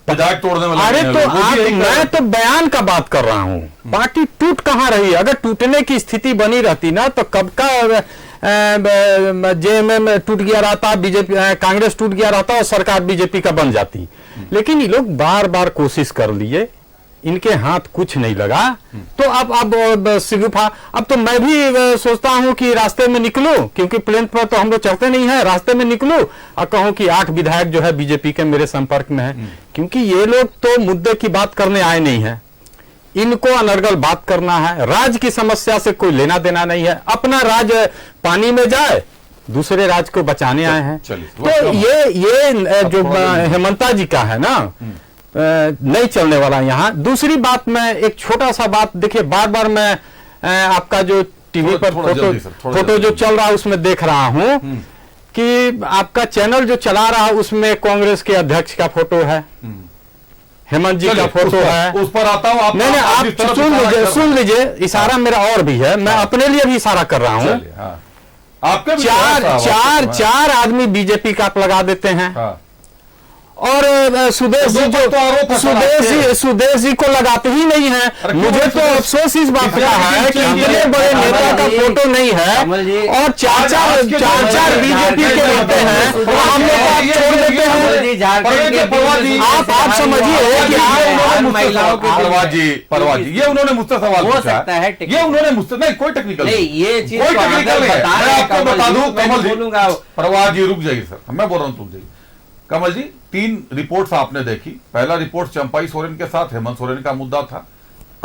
[SPEAKER 1] विधायक तोड़ने में
[SPEAKER 8] अरे
[SPEAKER 1] लगे
[SPEAKER 8] तो
[SPEAKER 1] हैं लोग, वो भी यही कह रहे
[SPEAKER 8] मैं
[SPEAKER 1] थे।
[SPEAKER 8] तो बयान का बात कर रहा हूं, पार्टी टूट कहां रही है? अगर टूटने की स्थिति बनी रहती ना तो कब का जेएमएम टूट गया रहता, बीजेपी कांग्रेस टूट गया रहता और सरकार बीजेपी का बन जाती। लेकिन ये लोग बार बार कोशिश कर लिए, इनके हाथ कुछ नहीं लगा, तो अब सिगुफा। अब तो मैं भी सोचता हूं कि रास्ते में निकलूं, क्योंकि प्लेन पर तो हम लोग चलते नहीं है, रास्ते में निकलूं और कहूं कि 8 विधायक जो है बीजेपी के मेरे संपर्क में है, क्योंकि ये लोग तो मुद्दे की बात करने आए नहीं है, इनको अनर्गल बात करना है। राज्य की समस्या से कोई लेना देना नहीं है, अपना राज्य पानी में जाए, दूसरे राज्य को बचाने आए हैं। तो ये जो हेमंता जी का है ना, नहीं चलने वाला यहाँ। दूसरी बात, मैं एक छोटा सा बात, देखिए बार बार मैं आपका जो टीवी पर फोटो जो चल रहा है उसमें देख रहा हूं कि आपका चैनल जो चला रहा है उसमें कांग्रेस के अध्यक्ष का फोटो है, हेमंत जी का फोटो है।
[SPEAKER 1] उस पर आता हूं।
[SPEAKER 8] नहीं, आप सुन लीजिए, इशारा मेरा और भी है, मैं अपने लिए भी इशारा कर रहा हूं।
[SPEAKER 1] आपके भी
[SPEAKER 8] चार आदमी बीजेपी का लगा देते हैं और सुदेश जी को लगाते ही नहीं है। मुझे तो अफसोस इस बात का है कि इतने बड़े नेता का फोटो नहीं है और चार बीजेपी के रहते हैं और हम लोग को आप छोड़ देते हैं। आप समझिए कि
[SPEAKER 1] परवाज जी ये उन्होंने मुझसे सवाल पूछा है, ये उन्होंने मुझसे, नहीं कोई टेक्निकल नहीं,
[SPEAKER 9] ये चीज
[SPEAKER 1] कोई टेक्निकल नहीं है। मैं आपको बता दूं, कमल जी,
[SPEAKER 9] बोलूंगा।
[SPEAKER 1] परवाज जी रुक जाइए सर, मैं बोल रहा हूं तुम जाइए। कमल जी, 3 रिपोर्ट्स आपने देखी। पहला रिपोर्ट चंपाई सोरेन के साथ हेमंत सोरेन का मुद्दा था,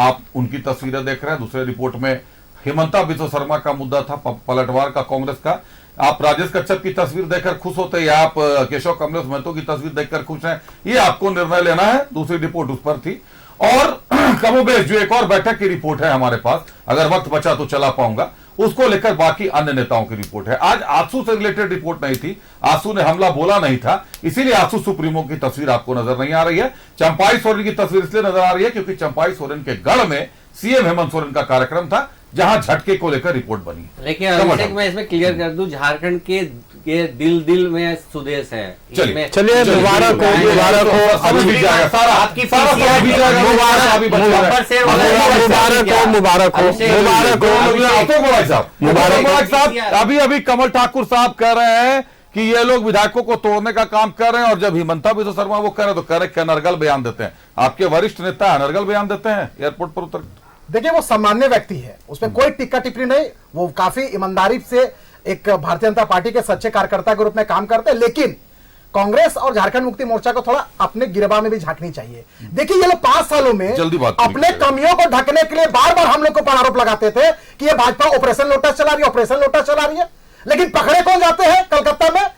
[SPEAKER 1] आप उनकी तस्वीरें देख रहे हैं। दूसरे रिपोर्ट में हिमंता बिस्वा शर्मा का मुद्दा था, पलटवार का कांग्रेस का। आप राजेश कच्छप की तस्वीर देखकर खुश होते हैं या आप केशव कमलेश महतो की तस्वीर देखकर खुश हैं, ये आपको निर्णय लेना है। दूसरी रिपोर्ट उस पर थी। और कमोबेश जो एक और बैठक की रिपोर्ट है हमारे पास, अगर वक्त बचा तो चला पाऊंगा, उसको लेकर बाकी अन्य नेताओं की रिपोर्ट है। आज आंसू से रिलेटेड रिपोर्ट नहीं थी, आंसू ने हमला बोला नहीं था, इसीलिए आंसू सुप्रीमो की तस्वीर आपको नजर नहीं आ रही है। चंपाई सोरेन की तस्वीर इसलिए नजर आ रही है क्योंकि चंपाई सोरेन के गढ़ में सीएम हेमंत सोरेन का कार्यक्रम था, जहां झटके को लेकर रिपोर्ट बनी।
[SPEAKER 9] लेकिन अभिषेक, मैं इसमें क्लियर कर दूं, झारखंड के दिल में सुदेश है।
[SPEAKER 8] चलिए मुबारक हो,
[SPEAKER 1] अभी भी जाएगा सारा,
[SPEAKER 9] आपकी
[SPEAKER 8] मुबारक
[SPEAKER 1] साहब। अभी कमल ठाकुर साहब कह रहे हैं कि ये लोग विधायकों को तोड़ने का काम कर रहे हैं, और जब हिमंता बिस्वा शर्मा वो कह रहे तो कह रहे कि अनर्गल बयान देते हैं। आपके वरिष्ठ नेता अनर्गल बयान देते हैं एयरपोर्ट पर उतर।
[SPEAKER 7] देखिए, वो सामान्य व्यक्ति है, उसमें कोई टिक्का टिप्पणी नहीं, वो काफी ईमानदारी से एक भारतीय जनता पार्टी के सच्चे कार्यकर्ता के रूप में काम करते हैं। लेकिन कांग्रेस और झारखंड मुक्ति मोर्चा को थोड़ा अपने गिरबा में भी झांकनी चाहिए। देखिए, ये लोग 5 सालों में अपने कमियों को ढकने के लिए बार बार हम लोग को आरोप लगाते थे कि ये भाजपा ऑपरेशन लोटस चला रही है, ऑपरेशन लोटस चला रही है। लेकिन पकड़े कौन जाते हैं कलकत्ता में?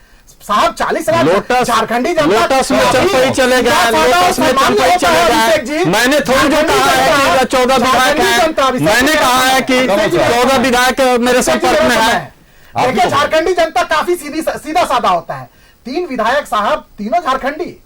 [SPEAKER 7] साहब 40 लाख झारखंडी जनता
[SPEAKER 8] लोटस में चंपई चले गए, लोटस में चंपई चले गए। मैंने थोड़ी जो कहा है कि 14 विधायक हैं, मैंने कहा है कि 14 विधायक मेरे संपर्क में है।
[SPEAKER 7] देखिए, झारखंडी जनता काफी सीधा साधा होता है। 3 विधायक साहब, तीनों झारखंडी,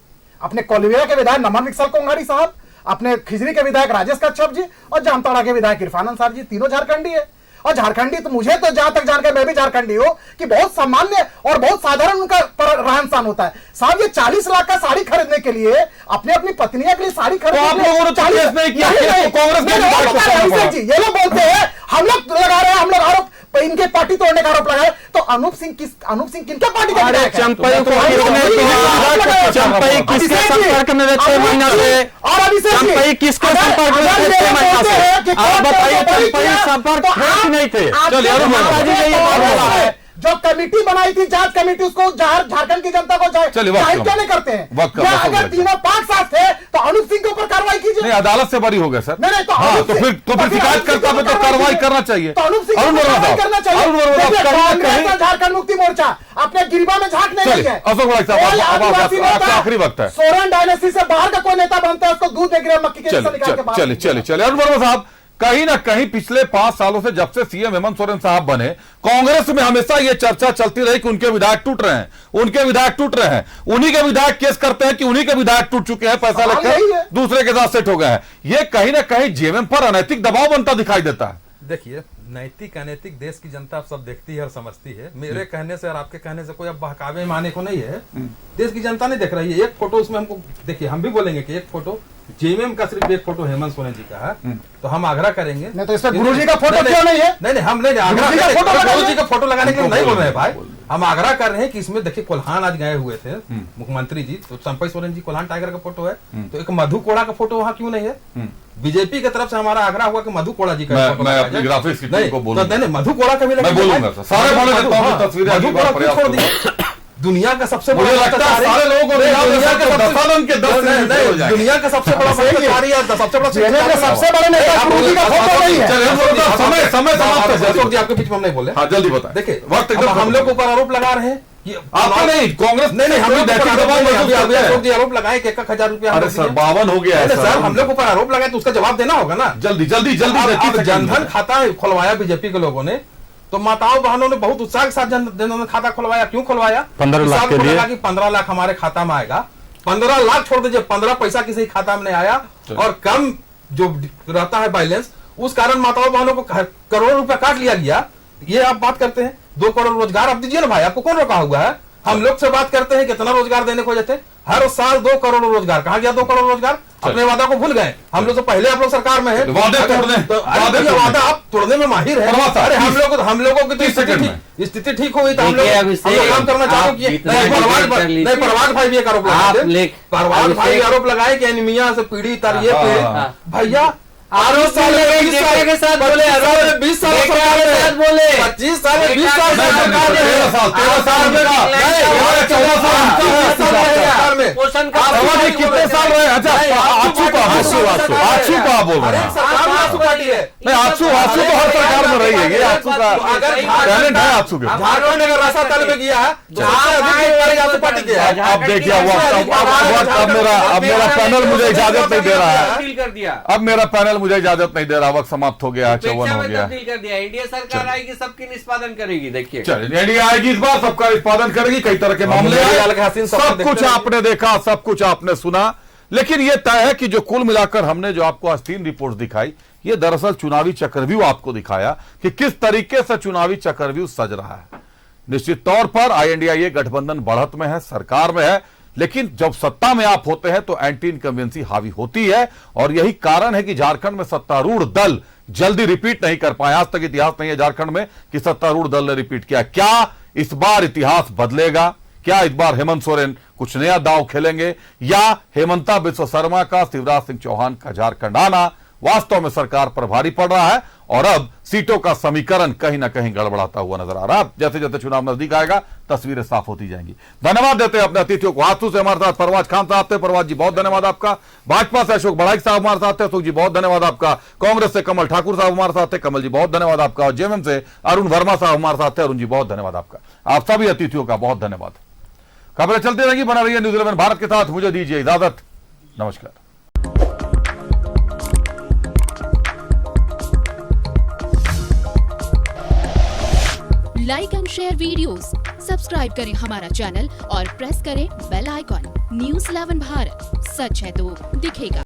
[SPEAKER 7] अपने कोलिविया के विधायक नमन विकसल कोंघाड़ी साहब, अपने खिजरी के विधायक राजेश कच्छप जी और जामताड़ा के विधायक इरफान अंसारी जी, तीनों झारखंडी है। और झारखंडी तो मुझे तो जहां तक जानकर, मैं भी झारखंडी हूं, कि बहुत सामान्य और बहुत साधारण उनका रहन सहन होता है। साहब, ये 40 लाख का साड़ी खरीदने के लिए अपने अपनी पत्नियों के लिए साड़ी खरीदने
[SPEAKER 1] आप लोगों ने 40 नहीं किया,
[SPEAKER 7] ये लोग बोलते हैं हम लोग लगा रहे हैं, हम लोग आरोप इनके पार्टी तोड़ने का आरोप लगाए। तो अनूप सिंह किनके पार्टी का विधायक है?
[SPEAKER 8] चंपई किसके संपर्क में रहते महीना से?
[SPEAKER 7] और अभिषेक जी,
[SPEAKER 8] चंपई किसके संपर्क में रहते महीना से? आप बताइए, चंपई संपर्क नहीं थे।
[SPEAKER 7] जो कमेटी बनाई थी, जांच कमेटी, उसको झारखंड की जनता को जाहिर क्यों नहीं करते हैं? अगर तीनों 5 साल थे तो अनूप सिंह के ऊपर कार्रवाई कीजिए।
[SPEAKER 1] नहीं, अदालत से बरी हो गए सर।
[SPEAKER 7] नहीं, तो
[SPEAKER 1] हाँ, तो फिर शिकायतकर्ता पे तो कार्रवाई करना चाहिए।
[SPEAKER 7] तो अनूप सिंह करना चाहिए। झारखंड मुक्ति मोर्चा अपने गिरबा में झांकने नहीं है।
[SPEAKER 1] अशोक साहब, आखिरी वक्त है।
[SPEAKER 7] सोरेन डायनेस्टी से बाहर का कोई नेता बनता है, उसको दूध दे गिरे मक्की के
[SPEAKER 1] चलिए अरुण वर्मा साहब, कहीं ना कहीं पिछले 5 सालों से जब से सीएम हेमंत सोरेन साहब बने, कांग्रेस में हमेशा यह चर्चा चलती रही कि उनके विधायक टूट रहे हैं, उनके विधायक टूट रहे हैं, उन्हीं के विधायक केस करते हैं कि उन्हीं के विधायक टूट चुके हैं, पैसा लेकर दूसरे के साथ सेट हो गए हैं। यह कहीं ना कहीं जेएमएम पर अनैतिक दबाव बनता दिखाई देता है।
[SPEAKER 6] देखिए, नैतिक अनैतिक देश की जनता सब देखती है और समझती है। मेरे कहने से और आपके कहने से कोई अब बहकावे माने को नहीं है। देश की जनता नहीं देख रही है। एक फोटो उसमें हमको देखिए, हम भी बोलेंगे कि एक फोटो जेएमएम का, सिर्फ एक फोटो हेमंत सोरेन जी का है, तो हम आग्रह करेंगे।
[SPEAKER 7] नहीं तो इसमें गुरुजी का फोटो क्यों नहीं है?
[SPEAKER 6] नहीं, हम नहीं, गुरुजी का फोटो लगाने के लिए नहीं बोल रहे हैं भाई। हम आग्रह कर रहे हैं कि इसमें देखिए, कोल्हान आज गए हुए थे मुख्यमंत्री जी, तो संपत सोरेन जी कोल्हान टाइगर का फोटो है, तो एक मधु कोड़ा का फोटो वहां क्यों नहीं है? बीजेपी की तरफ से हमारा आग्रह हुआ कि मधु कोड़ा जी का फोटो
[SPEAKER 1] मैं अपनी ग्राफिक्स की टीम को बोलूंगा।
[SPEAKER 6] नहीं, मधु कोड़ा का भी
[SPEAKER 1] मैं बोलूंगा सर, सारे बड़े नेताओं की तस्वीरें
[SPEAKER 6] मधु कोड़ा क्यों छोड़ दिए? दुनिया का सबसे बड़ा,
[SPEAKER 1] मुझे लगता है सारे लोगों को
[SPEAKER 6] दुनिया का सबसे बड़ा भ्रष्टाचारी है, सबसे बड़ा
[SPEAKER 7] सबसे बड़े नेता गुरुजी का फोटो नहीं है।
[SPEAKER 1] समय समाप्त है।
[SPEAKER 6] अशोक जी, आपके बीच में हम नहीं बोले।
[SPEAKER 1] हाँ, जल्दी बताएं।
[SPEAKER 6] देखिए,
[SPEAKER 1] वक्त
[SPEAKER 6] हम लोग के ऊपर आरोप लगा रहे हैं कि
[SPEAKER 1] आपको नहीं, कांग्रेस
[SPEAKER 6] नहीं, हम लोग
[SPEAKER 1] अशोक
[SPEAKER 6] जी आरोप लगाए कि 1,000 रुपया।
[SPEAKER 1] अरे सर, 52 हो गया है
[SPEAKER 6] सर, हम लोग ऊपर आरोप लगाए तो उसका जवाब देना होगा ना।
[SPEAKER 1] जल्दी जल्दी
[SPEAKER 6] जनधन खाता खुलवाया बीजेपी के लोगों ने, तो माताओं बहनों ने बहुत उत्साह के साथ जनधन खाता खुलवाया। क्यों खुलवाया?
[SPEAKER 8] 15 लाख के लिए
[SPEAKER 6] कि 15 लाख हमारे खाता में आएगा। 15 लाख छोड़ दीजिए, 15 पैसा किसी खाता में नहीं आया, और कम जो रहता है बैलेंस, उस कारण माताओं बहनों को करोड़ों रुपया काट लिया गया। ये आप बात करते हैं 2 करोड़ रोजगार आप दीजिए ना भाई, आपको कौन रोका हुआ है? हम लोग से बात करते हैं कितना रोजगार देने को जाते, हर साल 2 करोड़ रोजगार। कहाँ गया 2 करोड़ रोजगार? अपने वादा को भूल गए। हम लोग तो पहले आप लोग सरकार में है,
[SPEAKER 1] वादा
[SPEAKER 6] वादा आप तोड़ने में माहिर है। अरे हम लोगों की स्थिति ठीक हुई तो हम लोग काम करना चालू किए। नहीं, प्रभात भाई भी एक आरोप लगाए, प्रभात भाई भी आरोप लगाए कि एनीमिया से पीड़ित और ये पीड़ित। भैया आरोप बोले 20 साल बोले 20 साल बोले 25 साल 20 साल 13 साल में
[SPEAKER 1] पोषण का कितने साल रहे? अच्छा, आंसू का बोल रहे हैं।
[SPEAKER 6] सरकार आंसू पार्टी है।
[SPEAKER 1] नहीं, आंसू तो हर सरकार में रही है। ये आंसू का टैलेंट है। आंसू के
[SPEAKER 6] झारखंड अगर रास्ता में गया है, आंसू पार्टी के है।
[SPEAKER 1] अब देखिए, अब मेरा पैनल मुझे इजाजत नहीं दे रहा है। अब मेरा पैनल मुझे इजाजत नहीं दे रहा। वक्त समाप्त हो गया, 54 हो गया।
[SPEAKER 9] इंडिया सरकार आएगी, सबकी निष्पादन करेगी। देखिए,
[SPEAKER 1] चलिए, इंडिया आएगी, इस बार सबका निष्पादन करेगी। कई तरह के मामले आए, सब कुछ आपने देखा, सब कुछ आपने सुना। लेकिन यह तय है कि जो कुल मिलाकर हमने जो आपको आज 3 रिपोर्ट दिखाई, ये दरअसल चुनावी चक्रव्यूह आपको दिखाया कि किस तरीके से चुनावी चक्रव्यूह सज रहा है। निश्चित तौर पर INDIA गठबंधन बढ़त में है, सरकार में है, लेकिन जब सत्ता में आप होते हैं तो एंटी इनकम्बेंसी हावी होती है। और यही कारण है कि झारखंड में सत्तारूढ़ दल जल्दी रिपीट नहीं कर पाए। आज तक इतिहास नहीं है झारखंड में कि सत्तारूढ़ दल ने रिपीट किया। क्या इस बार इतिहास बदलेगा? क्या इस बार हेमंत सोरेन कुछ नया दांव खेलेंगे, या हेमंता बिस्वा शर्मा का, शिवराज सिंह चौहान का झारखंड आना वास्तव में सरकार पर भारी पड़ रहा है और अब सीटों का समीकरण कहीं ना कहीं गड़बड़ाता हुआ नजर आ रहा है। जैसे जैसे चुनाव नजदीक आएगा तस्वीरें साफ होती जाएंगी। धन्यवाद देते हैं अपने अतिथियों को। आंसू से हमारे साथ परवाज खान साहब थे। परवाज जी, बहुत धन्यवाद आपका। भाजपा से अशोक बड़ाई साहब हमारे साथ थे। अशोक जी, बहुत धन्यवाद आपका। कांग्रेस से कमल ठाकुर साहब हमारे साथ थे। कमल जी, बहुत धन्यवाद आपका। और जेएमएम से अरुण वर्मा साहब हमारे साथ थे। अरुण जी, बहुत धन्यवाद आपका। आप सभी अतिथियों का बहुत धन्यवाद। खबरें चलती रहेंगी, बना रही है न्यूज़ 11 भारत के साथ। मुझे दीजिए इजाजत, नमस्कार।
[SPEAKER 12] Like and share videos, subscribe करें हमारा चैनल और प्रेस करें बेल आइकॉन। न्यूज़ 11 भारत, सच है तो दिखेगा।